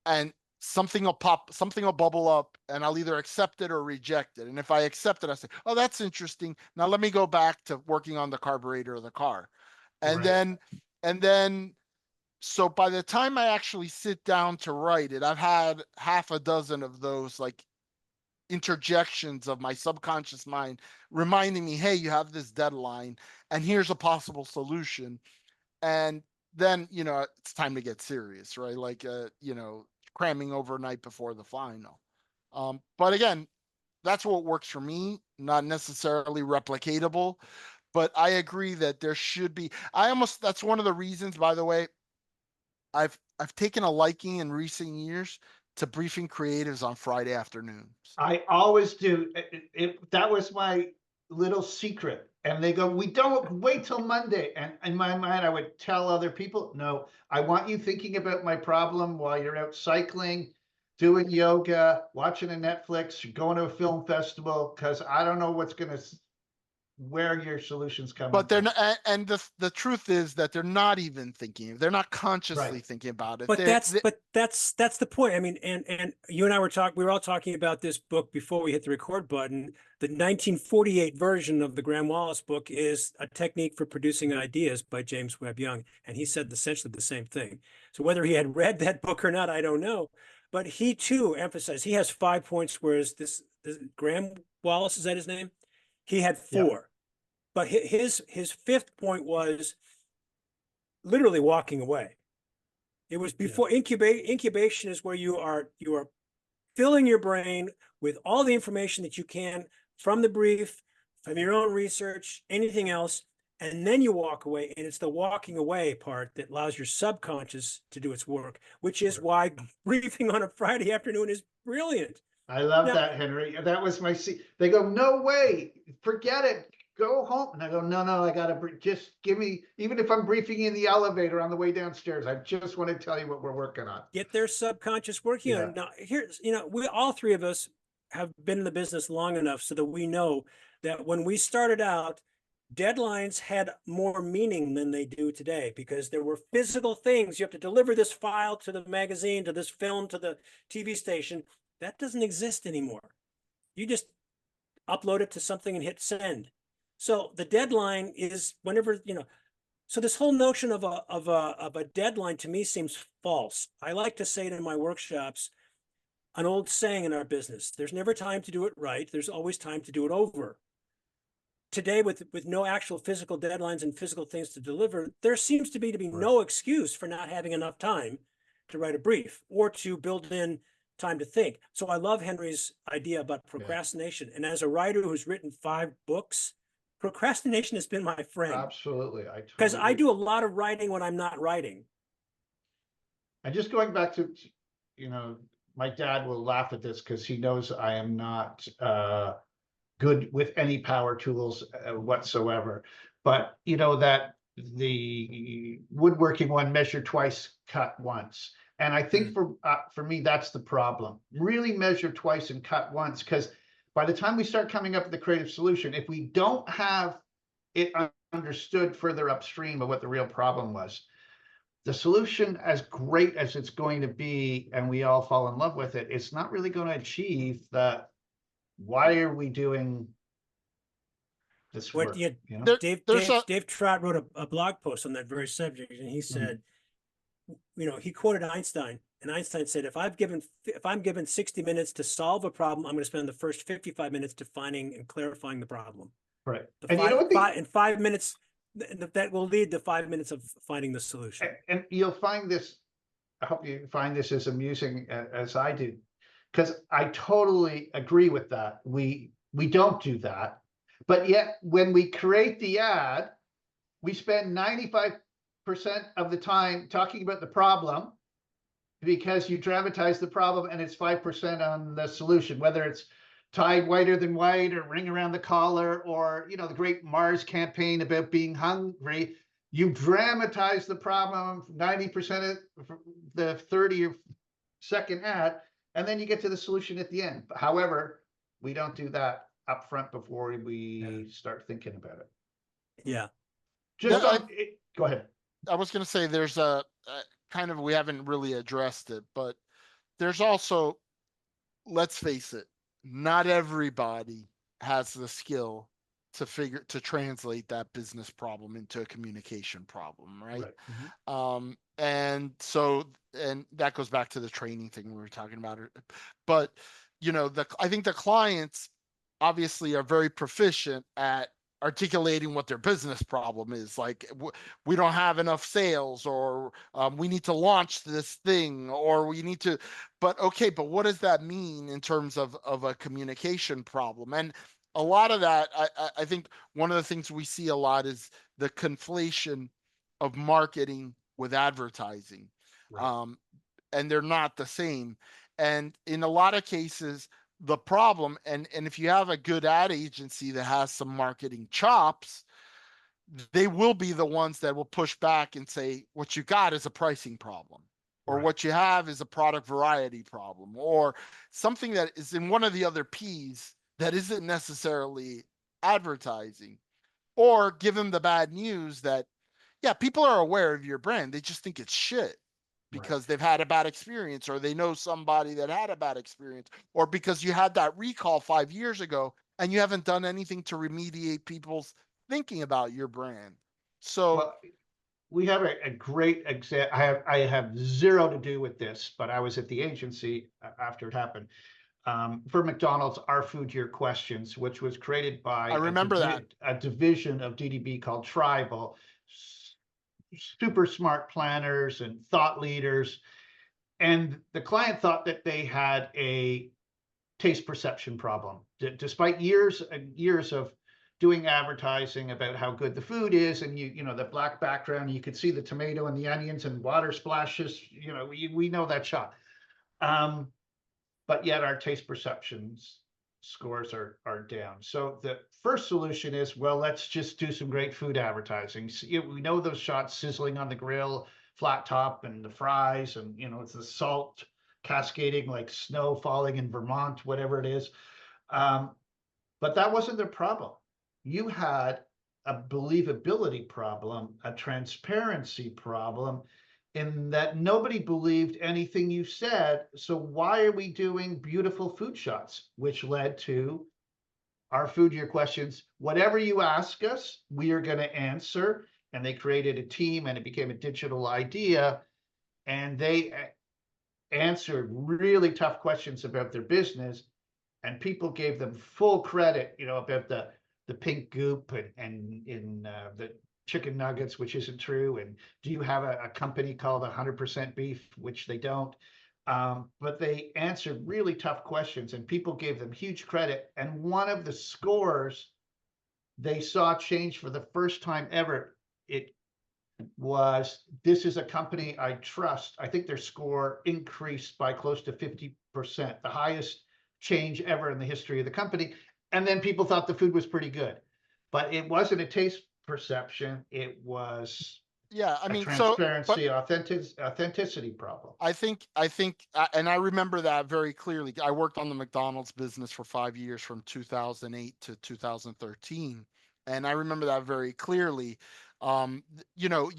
and something will bubble up, and I'll either accept it or reject it. And if I accept it, I say, oh, that's interesting. Now let me go back to working on the carburetor of the car. And right. then, so by the time I actually sit down to write it, I've had half a dozen of those like interjections of my subconscious mind reminding me, hey, you have this deadline and here's a possible solution. And then, it's time to get serious, right? Like, cramming overnight before the final. But again, that's what works for me, not necessarily replicatable. But I agree that there should be, that's one of the reasons, by the way, I've taken a liking in recent years to briefing creatives on Friday afternoons. I always do. That was my little secret. And they go, we don't wait till Monday. And in my mind, I would tell other people, no, I want you thinking about my problem while you're out cycling, doing yoga, watching a Netflix, going to a film festival, because I don't know where your solution's coming But they're from. not, and the truth is that they're not even thinking, they're not consciously Right. thinking about it. But They're, that's the point. I mean, and you and I we were all talking about this book before we hit the record button. The 1948 version of the Graham Wallace book is A Technique for Producing Ideas by James Webb Young, and he said essentially the same thing. So whether he had read that book or not, I don't know. But he too emphasized, he has 5 points, whereas this Graham Wallace, is that his name? He had 4. Yeah. But his 5th point was literally walking away. It was before incubation is where you are filling your brain with all the information that you can from the brief, from your own research, anything else, and then you walk away. And it's the walking away part that allows your subconscious to do its work, which is why briefing on a Friday afternoon is brilliant. I love Now- that, Henry. That was my They go, no way, forget it, go home. And I go, no, I gotta just give me, even if I'm briefing in the elevator on the way downstairs, I just want to tell you what we're working on. Get their subconscious working on Yeah. it. Now, here's, we all 3 of us have been in the business long enough so that we know that when we started out, deadlines had more meaning than they do today, because there were physical things. You have to deliver this file to the magazine, to this film, to the TV station. That doesn't exist anymore. You just upload it to something and hit send. So the deadline is whenever, so this whole notion of a deadline to me seems false. I like to say it in my workshops, an old saying in our business: there's never time to do it right. There's always time to do it over. Today, with no actual physical deadlines and physical things to deliver, there seems to be no excuse for not having enough time to write a brief or to build in time to think. So I love Henry's idea about procrastination. And as a writer who's written 5 books, procrastination has been my friend. Absolutely. Because I do a lot of writing when I'm not writing. And just going back to, my dad will laugh at this because he knows I am not good with any power tools whatsoever. But that the woodworking one, measure twice, cut once. And I think for me, that's the problem. Really measure twice and cut once, because by the time we start coming up with the creative solution, if we don't have it understood further upstream of what the real problem was, the solution, as great as it's going to be, and we all fall in love with it, it's not really going to achieve that. Why are we doing this work? Dave Trott wrote a blog post on that very subject, and he said, he quoted Einstein, and Einstein said, if I'm given 60 minutes to solve a problem, I'm going to spend the first 55 minutes defining and clarifying the problem. Right. And 5 minutes that will lead to 5 minutes of finding the solution. And you'll find this, I hope you find this as amusing as I do, because I totally agree with that. We don't do that, but yet when we create the ad, we spend 95% of the time talking about the problem, because you dramatize the problem, and it's 5% on the solution, whether it's Tide whiter than white, or ring around the collar, or the great Mars campaign about being hungry. You dramatize the problem 90% of the 30-second ad, and then you get to the solution at the end. However, we don't do that up front before we start thinking about it. Yeah. Go ahead. I was going to say there's a kind of, we haven't really addressed it, but there's also, let's face it, not everybody has the skill to translate that business problem into a communication problem, right? And that goes back to the training thing we were talking about. But I think the clients obviously are very proficient at articulating what their business problem is. Like, we don't have enough sales, or we need to launch this thing, or we need to, but what does that mean in terms of a communication problem? And a lot of that, I think one of the things we see a lot is the conflation of marketing with advertising. And they're not the same. And in a lot of cases, the problem, and if you have a good ad agency that has some marketing chops, they will be the ones that will push back and say, what you got is a pricing problem. or Right. what you have is a product variety problem, or something that is in one of the other P's that isn't necessarily advertising, or give them the bad news that, yeah, people are aware of your brand. They just think it's shit Right. because they've had a bad experience, or they know somebody that had a bad experience, or because you had that recall 5 years ago and you haven't done anything to remediate people's thinking about your brand. So Well, we have a great example. I have zero to do with this, but I was at the agency after it happened. For McDonald's, Our Food, Your Questions, which was created by I remember that. a division of DDB called Tribal. Super smart planners and thought leaders. And the client thought that they had a taste perception problem. Despite years and years of doing advertising about how good the food is, and you know the black background, you could see the tomato and the onions and water splashes. You know, we know that shot. But yet our taste perceptions scores are down. So the first solution is, well, let's just do some great food advertising. So, we know those shots sizzling on the grill, flat top, and the fries, and you know it's the salt cascading like snow falling in Vermont, whatever it is. But that wasn't the problem. You had a believability problem, a transparency problem, in that nobody believed anything you said. So why are we doing beautiful food shots? Which led to Our Food, Your Questions. Whatever you ask us, we are going to answer. And they created a team, and it became a digital idea. And they answered really tough questions about their business, and people gave them full credit, you know, about the pink goop and in the chicken nuggets, which isn't true. And do you have a company called 100% Beef, which they don't. But they answered really tough questions, and people gave them huge credit. And one of the scores they saw change for the first time ever, it was, this is a company I trust. I think their score increased by close to 50%, the highest change ever in the history of the company. And then people thought the food was pretty good, but it wasn't a taste perception. It was yeah, I a mean, transparency, authenticity problem. I think, and I remember that very clearly. I worked on the McDonald's business for 5 years, from 2008 to 2013. And I remember that very clearly. You know,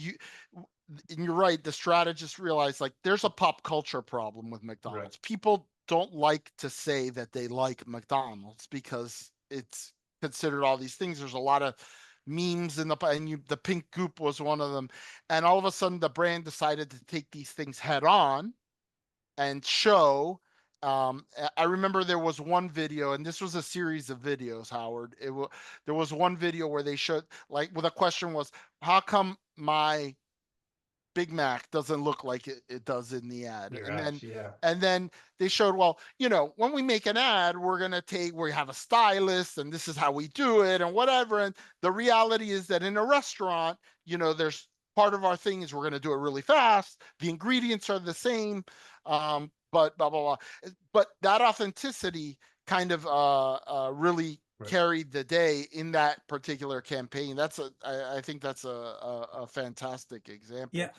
and you're right. The strategists realized, like, there's a pop culture problem with McDonald's. Right. People don't like to say that they like McDonald's because it's considered all these things. There's a lot of memes in the pink goop was one of them. And all of a sudden the brand decided to take these things head on and show. I remember there was one video, and this was a series of videos, Howard. There was one video where they showed, like, well, the question was, how come my Big Mac doesn't look like it does in the ad? Yeah. And then they showed, well, you know, when we make an ad, we have a stylist, and this is how we do it, and whatever. And the reality is that in a restaurant, you know, there's part of our thing is we're going to do it really fast. The ingredients are the same, but blah blah blah. But that authenticity kind of really Right. carried the day in that particular campaign. I think that's a fantastic example. Yeah,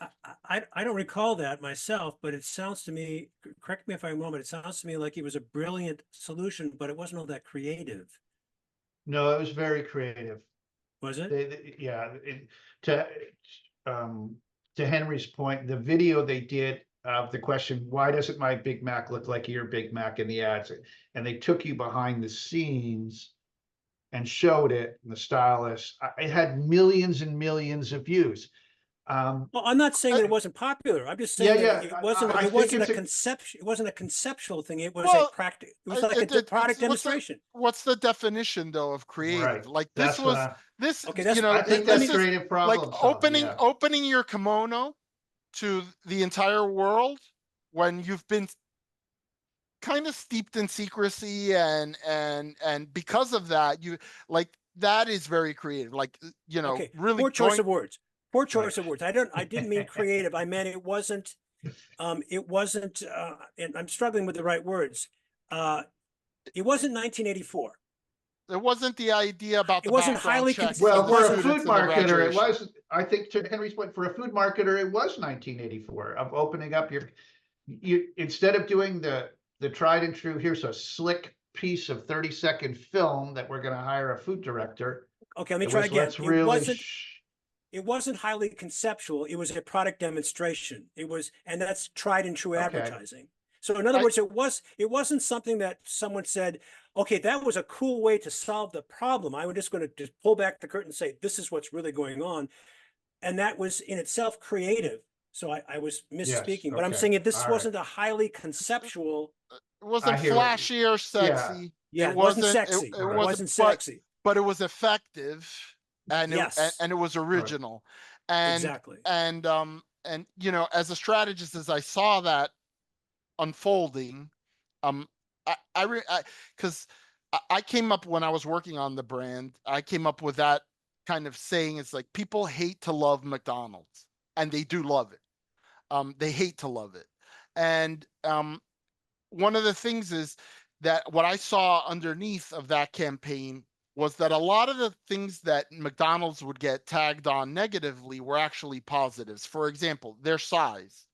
I don't recall that myself, but it sounds to me, correct me if I'm wrong, but it sounds to me like it was a brilliant solution, but it wasn't all that creative. No, it was very creative. Was it? To Henry's point, the video they did of the question, why doesn't my Big Mac look like your Big Mac in the ads? And they took you behind the scenes and showed it, and the stylist, it had millions and millions of views. Well, I'm not saying that it wasn't popular. I'm just saying that it wasn't a conceptual thing. It was Well, a practice. It was like a product demonstration. What's the definition though of creative? Right. Like That's this was what this, Okay, that's- you know, I think this that's is creative like problem solving, yeah. opening your kimono to the entire world when you've been kind of steeped in secrecy, and because of that, you, like, that is very creative. Like, you know, Okay, really poor choice going, of words. Poor choice of words. I didn't mean creative. I meant it wasn't, and I'm struggling with the right words. It wasn't 1984. It wasn't the idea about It the wasn't background highly checks. Well, it for a wasn't- food students and the marketer, it graduation. was, I think to Henry's point, for a food marketer, it was 1984 of opening up you, instead of doing the tried and true, here's a slick piece of 30-second film that we're going to hire a food director. Okay, let me It try was, again. let's really It wasn't highly conceptual. It was a product demonstration. And that's tried and true Okay. advertising. So in other words, it wasn't something that someone said, okay, that was a cool way to solve the problem. I'm just going to just pull back the curtain and say, this is what's really going on. And that was in itself creative. So I was misspeaking, but I'm okay. saying this All wasn't a highly conceptual. It wasn't I hear flashy or sexy. Yeah, It it wasn't wasn't, sexy. it It wasn't, wasn't sexy. but it was effective, and Yes. and it was original. And, Exactly. and you know, as a strategist, as I saw that unfolding, because I came up, when I was working on the brand, I came up with that kind of saying. It's like, people hate to love McDonald's, and they do love it. They hate to love it. And one of the things is that what I saw underneath of that campaign was that a lot of the things that McDonald's would get tagged on negatively were actually positives. For example, their size.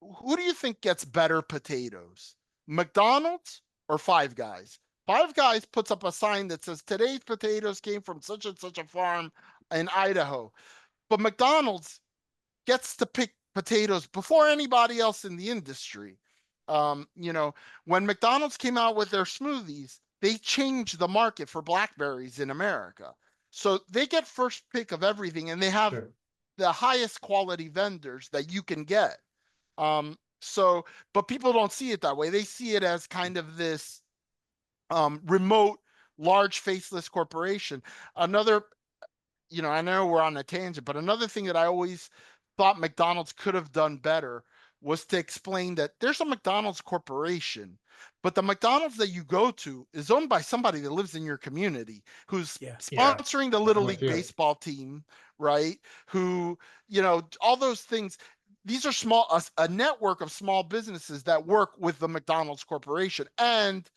Who do you think gets better potatoes? McDonald's or Five Guys? Five Guys puts up a sign that says, today's potatoes came from such and such a farm in Idaho. But McDonald's gets to pick potatoes before anybody else in the industry. You know, when McDonald's came out with their smoothies, they changed the market for blackberries in America. So they get first pick of everything, and they have the highest quality vendors that you can get. So, but people don't see it that way. They see it as kind of this remote, large, faceless corporation. Another, you know, I know we're on a tangent, but another thing that I always thought McDonald's could have done better was to explain that there's a McDonald's corporation, but the McDonald's that you go to is owned by somebody that lives in your community, who's sponsoring the Little League baseball team, right? Who, you know, all those things. These are small, a network of small businesses that work with the McDonald's corporation and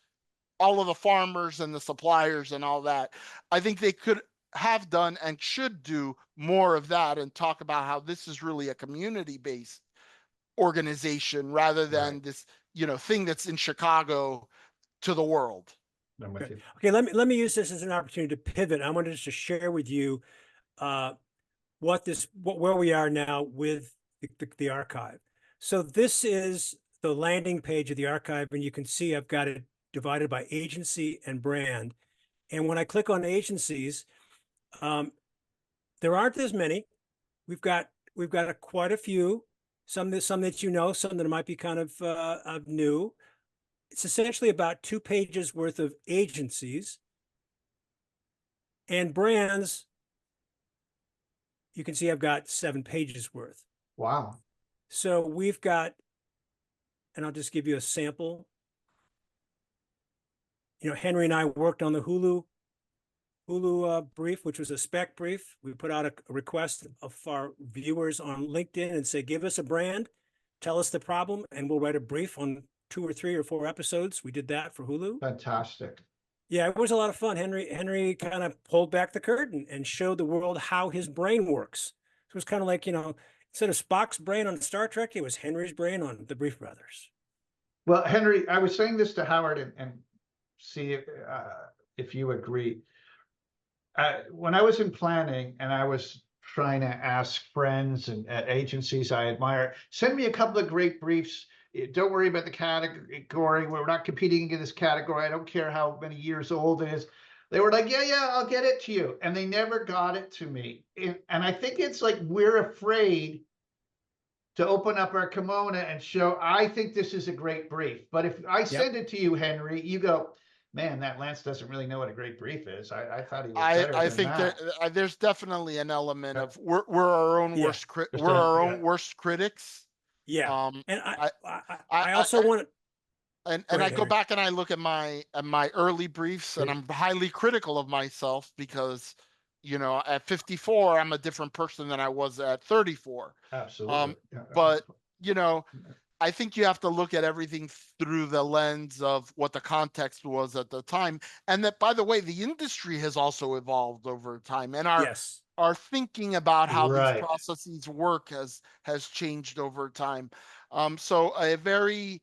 all of the farmers and the suppliers and all that. I think they could have done and should do more of that, and talk about how this is really a community-based organization rather than this, you know, thing that's in Chicago to the world. I'm with you. Okay, let me use this as an opportunity to pivot. I wanted to share with you where we are now with the archive. So this is the landing page of the archive, and you can see I've got it divided by agency and brand. And when I click on agencies, there aren't as many. We've got quite a few. Some that you know, some that might be kind of new. It's essentially about 2 pages worth of agencies, and brands. You can see I've got 7 pages worth. Wow. So we've got, and I'll just give you a sample. You know, Henry and I worked on the Hulu brief, which was a spec brief. We put out a request of our viewers on LinkedIn and say, give us a brand, tell us the problem, and we'll write a brief on 2 or 3 or 4 episodes. We did that for Hulu. Fantastic. Yeah, it was a lot of fun. Henry kind of pulled back the curtain and showed the world how his brain works. So it was kind of like, you know, instead of Spock's brain on Star Trek, it was Henry's brain on the Brief Brothers. Well, Henry, I was saying this to Howard and see if you agree. When I was in planning and I was trying to ask friends and at agencies I admire, send me a couple of great briefs. Don't worry about the category. We're not competing in this category. I don't care how many years old it is. They were like, yeah, I'll get it to you. And they never got it to me. And I think it's like we're afraid to open up our kimono and show, I think this is a great brief. But if I send it to you, Henry, you go, man, that Lance doesn't really know what a great brief is. I thought he was better I than think that. there's definitely an element of we're our own worst we're our own worst critics. Yeah. And I also want to, and I go back and I look at my early briefs, and I'm highly critical of myself because, you know, at 54 I'm a different person than I was at 34. Absolutely. But you know, I think you have to look at everything through the lens of what the context was at the time. And that, by the way, the industry has also evolved over time, and Yes. our thinking about how these Right. processes work has changed over time. So a very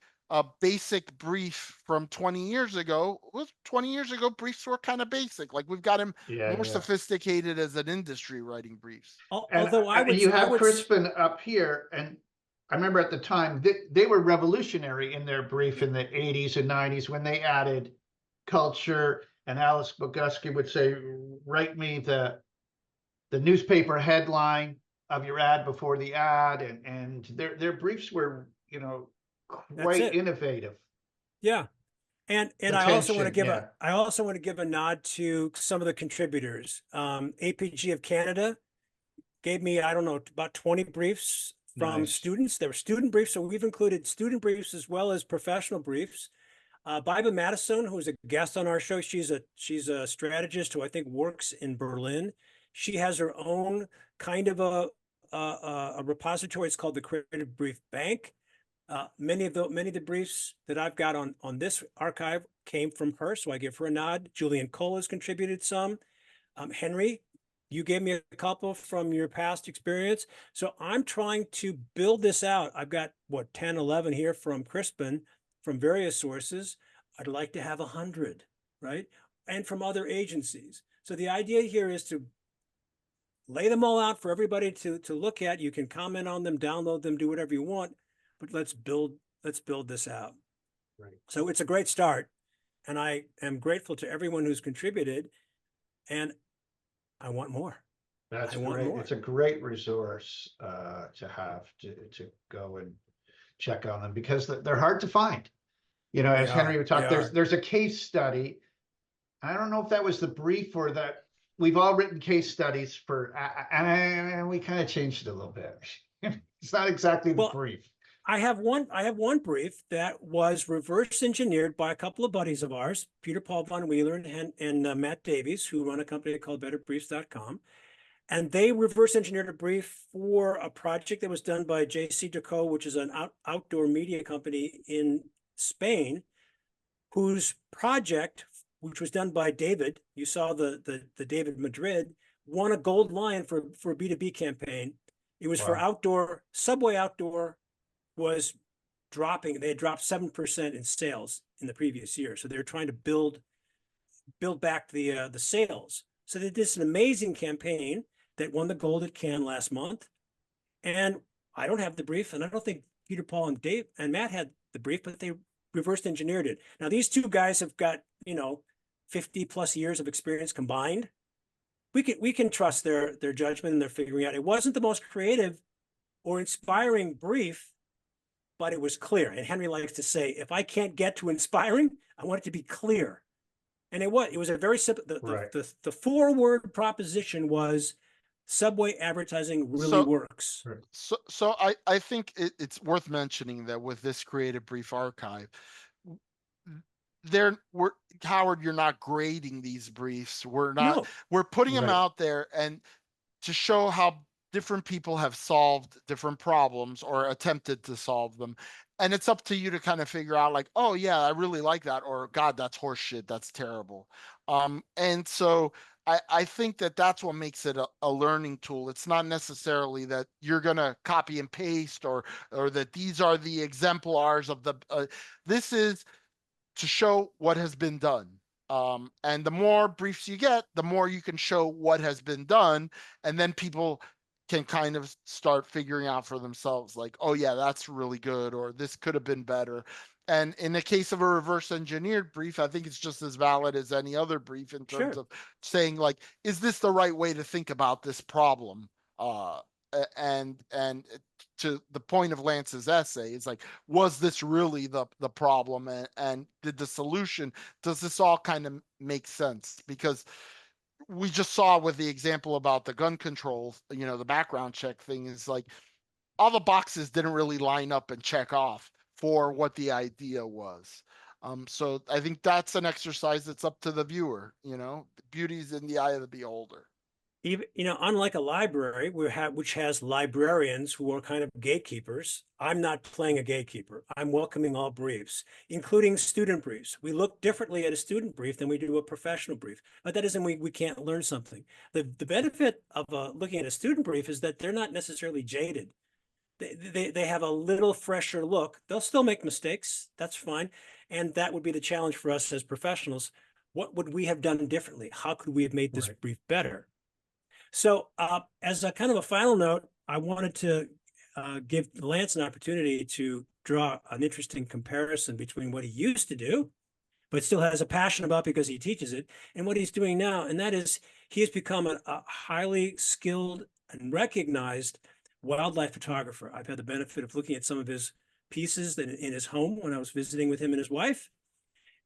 basic brief from 20 years ago was 20 years ago, briefs were kind of basic. Like we've got him Yeah, more yeah. sophisticated as an industry writing briefs. And Although you I have would, Crispin up here, and I remember at the time they were revolutionary in their brief in the 80s and 90s when they added culture. And Alice Boguski would say, "Write me the newspaper headline of your ad before the ad," and their briefs were, that's quite it. innovative. Yeah. And Attention, yeah. I also want to give a nod to some of the contributors. APG of Canada gave me, I don't know, about 20 briefs from Nice. students. There were student briefs, so we've included student briefs as well as professional briefs. Biba Madison, who's a guest on our show, she's a strategist who I think works in Berlin. She has her own kind of a repository. It's called the Creative Brief Bank. Many of the briefs that I've got on this archive came from her, so I give her a nod. Julian Cole has contributed some. Henry, you gave me a couple from your past experience. So I'm trying to build this out. I've got, 10, 11 here from Crispin from various sources. I'd like to have 100, right? And from other agencies. So the idea here is to lay them all out for everybody to look at. You can comment on them, download them, do whatever you want, but let's build this out. Right. So it's a great start. And I am grateful to everyone who's contributed. And I want more. That's I want great. more. It's a great resource to have to go and check on them because they're hard to find. As Henry would talk, there's a case study. I don't know if that was the brief or that we've all written case studies for, and we kind of changed it a little bit. It's not exactly the brief. I have one brief that was reverse engineered by a couple of buddies of ours, Peter Paul Von Wheeler and Matt Davies, who run a company called betterbriefs.com. And they reverse engineered a brief for a project that was done by JC Deco, which is an outdoor media company in Spain, whose project, which was done by David, you saw the David Madrid, won a gold lion for a B2B campaign. It was for outdoor, Subway Outdoor was dropping. They had dropped 7% in sales in the previous year. So they're trying to build back the sales. So they did this an amazing campaign that won the gold at Cannes last month. And I don't have the brief, and I don't think Peter, Paul, and Dave and Matt had the brief, but they reverse engineered it. Now, these two guys have got, 50 plus years of experience combined. We can trust their judgment and their figuring out. It wasn't the most creative or inspiring brief, but it was clear. And Henry likes to say, if I can't get to inspiring, I want it to be clear. And it was a very simple, the 4-word proposition was Subway advertising really works. So I think it's worth mentioning that with this creative brief archive, Howard, you're not grading these briefs. We're putting them out there and to show how different people have solved different problems or attempted to solve them. And it's up to you to kind of figure out like, oh yeah, I really like that, or God, that's horseshit, that's terrible. And so I think that's what makes it a learning tool. It's not necessarily that you're gonna copy and paste or that these are the exemplars of this is to show what has been done. And the more briefs you get, the more you can show what has been done. And then people can kind of start figuring out for themselves, like, oh yeah, that's really good, or this could have been better. And in the case of a reverse engineered brief, I think it's just as valid as any other brief in terms of saying like, is this the right way to think about this problem? And to the point of Lance's essay, it's like, was this really the problem, and did the solution, does this all kind of make sense? Because we just saw with the example about the gun control, the background check thing is like all the boxes didn't really line up and check off for what the idea was. So I think that's an exercise that's up to the viewer, beauty's in the eye of the beholder. even, unlike a library which has librarians who are kind of gatekeepers, I'm not playing a gatekeeper. I'm welcoming all briefs, including student briefs. We look differently at a student brief than we do a professional brief, but that doesn't mean we can't learn something. The benefit of looking at a student brief is that they're not necessarily jaded. They have a little fresher look. They'll still make mistakes. That's fine. And that would be the challenge for us as professionals. What would we have done differently? How could we have made this Right. brief better? So as a kind of a final note, I wanted to give Lance an opportunity to draw an interesting comparison between what he used to do, but still has a passion about because he teaches it, and what he's doing now. And that is he has become a highly skilled and recognized wildlife photographer. I've had the benefit of looking at some of his pieces in his home when I was visiting with him and his wife.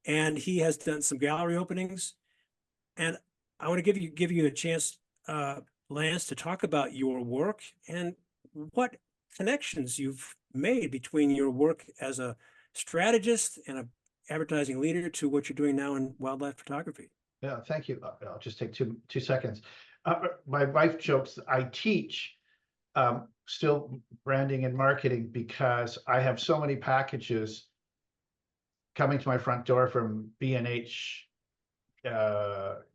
And he has done some gallery openings. And I want to give you a chance, Lance, to talk about your work and what connections you've made between your work as a strategist and a advertising leader to what you're doing now in wildlife photography. Yeah, thank you. I'll just take two seconds. My wife jokes that I teach still branding and marketing because I have so many packages coming to my front door from B&H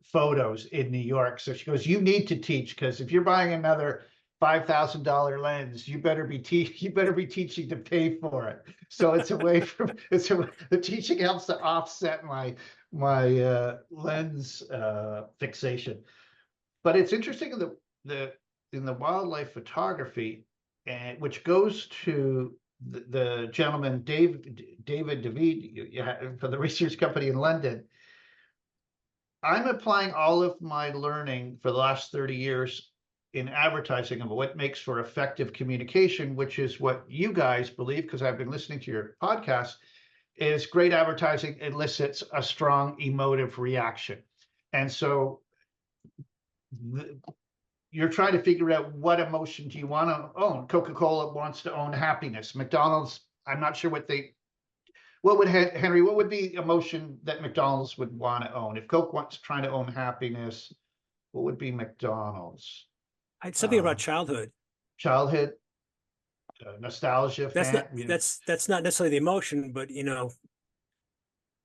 photos in New York. So she goes, you need to teach, because if you're buying another $5,000 lens, you better be teaching to pay for it. So it's a way from the teaching helps to offset my lens fixation. But it's interesting in the wildlife photography, and which goes to the gentleman David David for the research company in London. I'm applying all of my learning for the last 30 years in advertising about what makes for effective communication, which is what you guys believe, because I've been listening to your podcast, is great advertising elicits a strong emotive reaction. And so you're trying to figure out what emotion do you want to own. Coca-Cola wants to own happiness. McDonald's, I'm not sure what would Henry, what would be emotion that McDonald's would want to own? If Coke wants trying to own happiness, what would be McDonald's? I'd something about childhood. Childhood, nostalgia. That's not necessarily the emotion, but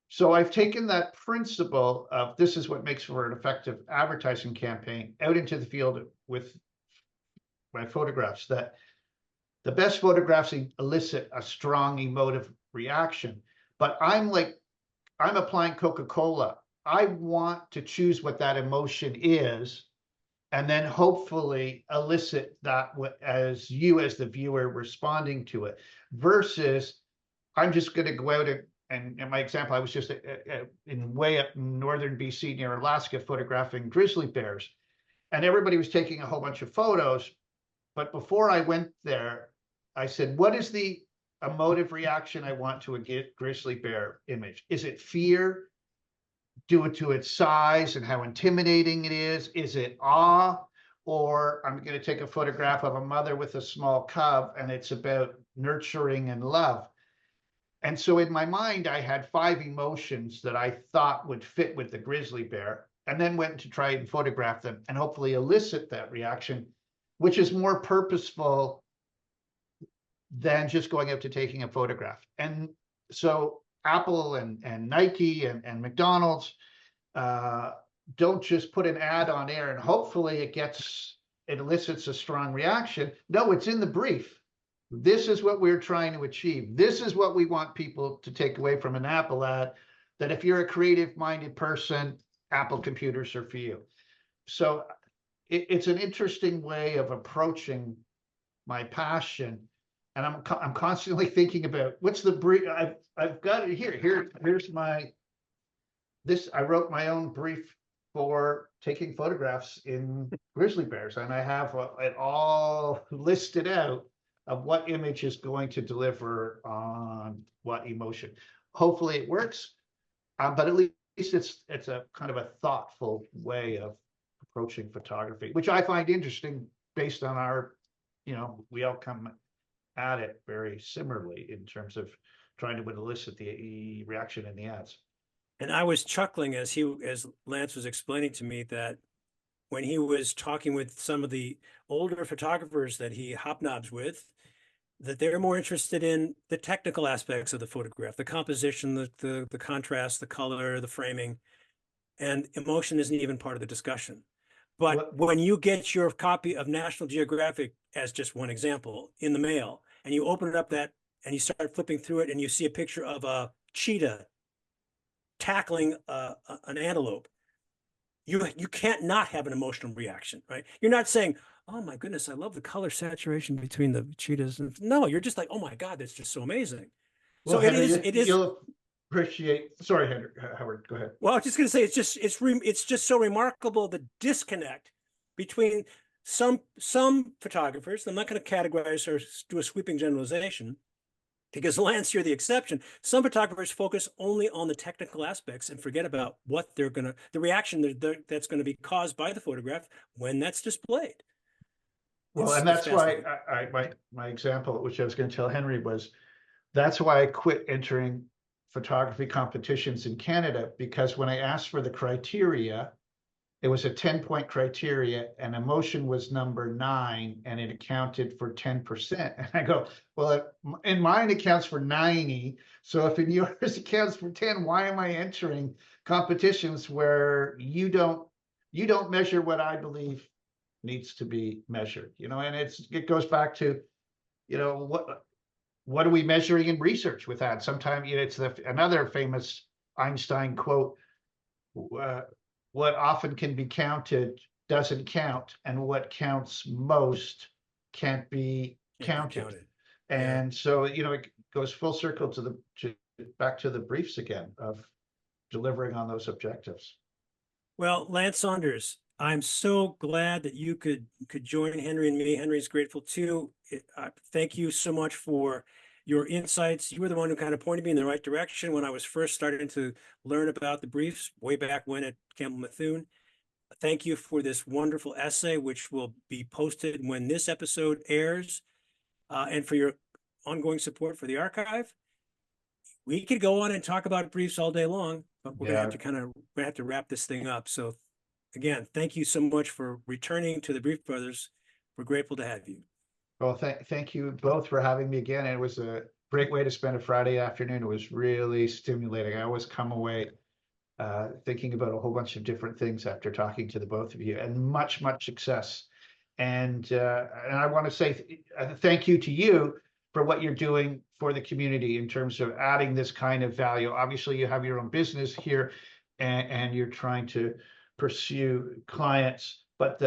So I've taken that principle of this is what makes for an effective advertising campaign out into the field with my photographs, that the best photographs elicit a strong emotive reaction. But I'm applying Coca-Cola. I want to choose what that emotion is, and then hopefully elicit that as you, as the viewer, responding to it, versus I'm just going to go out and in my example, I was just way up in northern BC near Alaska photographing grizzly bears, and everybody was taking a whole bunch of photos. But before I went there, I said, what is the emotive reaction I want to a grizzly bear image? Is it fear? Due to its size and how intimidating it is? Is it awe? Or I'm going to take a photograph of a mother with a small cub, and it's about nurturing and love. And so in my mind, I had 5 emotions that I thought would fit with the grizzly bear, and then went to try and photograph them and hopefully elicit that reaction, which is more purposeful than just going out to taking a photograph. And so Apple and Nike and McDonald's don't just put an ad on air and hopefully it elicits a strong reaction. No, it's in the brief. This is what we're trying to achieve. This is what we want people to take away from an Apple ad, that if you're a creative-minded person, Apple computers are for you. So it's an interesting way of approaching my passion. And I'm constantly thinking about what's the brief. I've got it here. Here's I wrote my own brief for taking photographs in grizzly bears, and I have it all listed out of what image is going to deliver on what emotion. Hopefully it works, but at least it's a kind of a thoughtful way of approaching photography, which I find interesting based on our, we all come at it very similarly in terms of trying to elicit the reaction in the ads. And I was chuckling as Lance was explaining to me that when he was talking with some of the older photographers that he hobnobs with, that they're more interested in the technical aspects of the photograph, the composition, the contrast, the color, the framing, and emotion isn't even part of the discussion. But when you get your copy of National Geographic, as just one example, in the mail, and you open it up and you start flipping through it, and you see a picture of a cheetah tackling an antelope, you can't not have an emotional reaction, right? You're not saying, "Oh my goodness, I love the color saturation between the cheetahs." No, you're just like, "Oh my God, that's just so amazing." Well, So Henry, it is. you'll appreciate. Sorry, Henry, Howard, go ahead. Well, I was just going to say, it's just so remarkable, the disconnect between some photographers. I'm not going to categorize or do a sweeping generalization, because Lance, you're the exception. Some photographers focus only on the technical aspects and forget about what the reaction that's going to be caused by the photograph when that's displayed. Well, and that's why my example, which I was going to tell Henry, was that's why I quit entering photography competitions in Canada, because when I asked for the criteria, it was a 10-point criteria and emotion was number 9 and it accounted for 10%. And I go, well, in mine accounts for 90. So if in yours accounts for 10, why am I entering competitions where you don't measure what I believe needs to be measured, and it goes back to, what are we measuring in research with that? Sometimes it's another famous Einstein quote, what often can be counted doesn't count, and what counts most can't be counted. And so, it goes full circle back to the briefs again of delivering on those objectives. Well, Lance Saunders, I'm so glad that you could join Henry and me. Henry's grateful too. Thank you so much for your insights. You were the one who kind of pointed me in the right direction when I was first starting to learn about the briefs way back when at Campbell Methuen. Thank you for this wonderful essay, which will be posted when this episode airs, and for your ongoing support for the archive. We could go on and talk about briefs all day long, but we're gonna have to wrap this thing up. So again, thank you so much for returning to the Brief Brothers. We're grateful to have you. Well, thank you both for having me again. It was a great way to spend a Friday afternoon. It was really stimulating. I always come away thinking about a whole bunch of different things after talking to the both of you, and much success. And I want to say thank you to you for what you're doing for the community in terms of adding this kind of value. Obviously, you have your own business here, and you're trying to pursue clients. But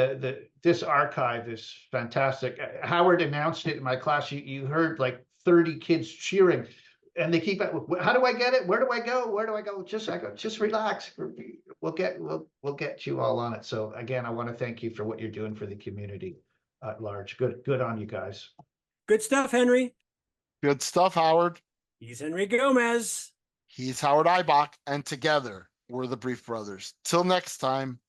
this archive is fantastic. Howard announced it in my class. You heard like 30 kids cheering, and they keep, how do I get it? Where do I go? Where do I go? Just relax. We'll get you all on it. So again, I want to thank you for what you're doing for the community at large. Good on you guys. Good stuff, Henry. Good stuff, Howard. He's Henry Gomez. He's Howard Ibach, and together we're the Brief Brothers. Till next time.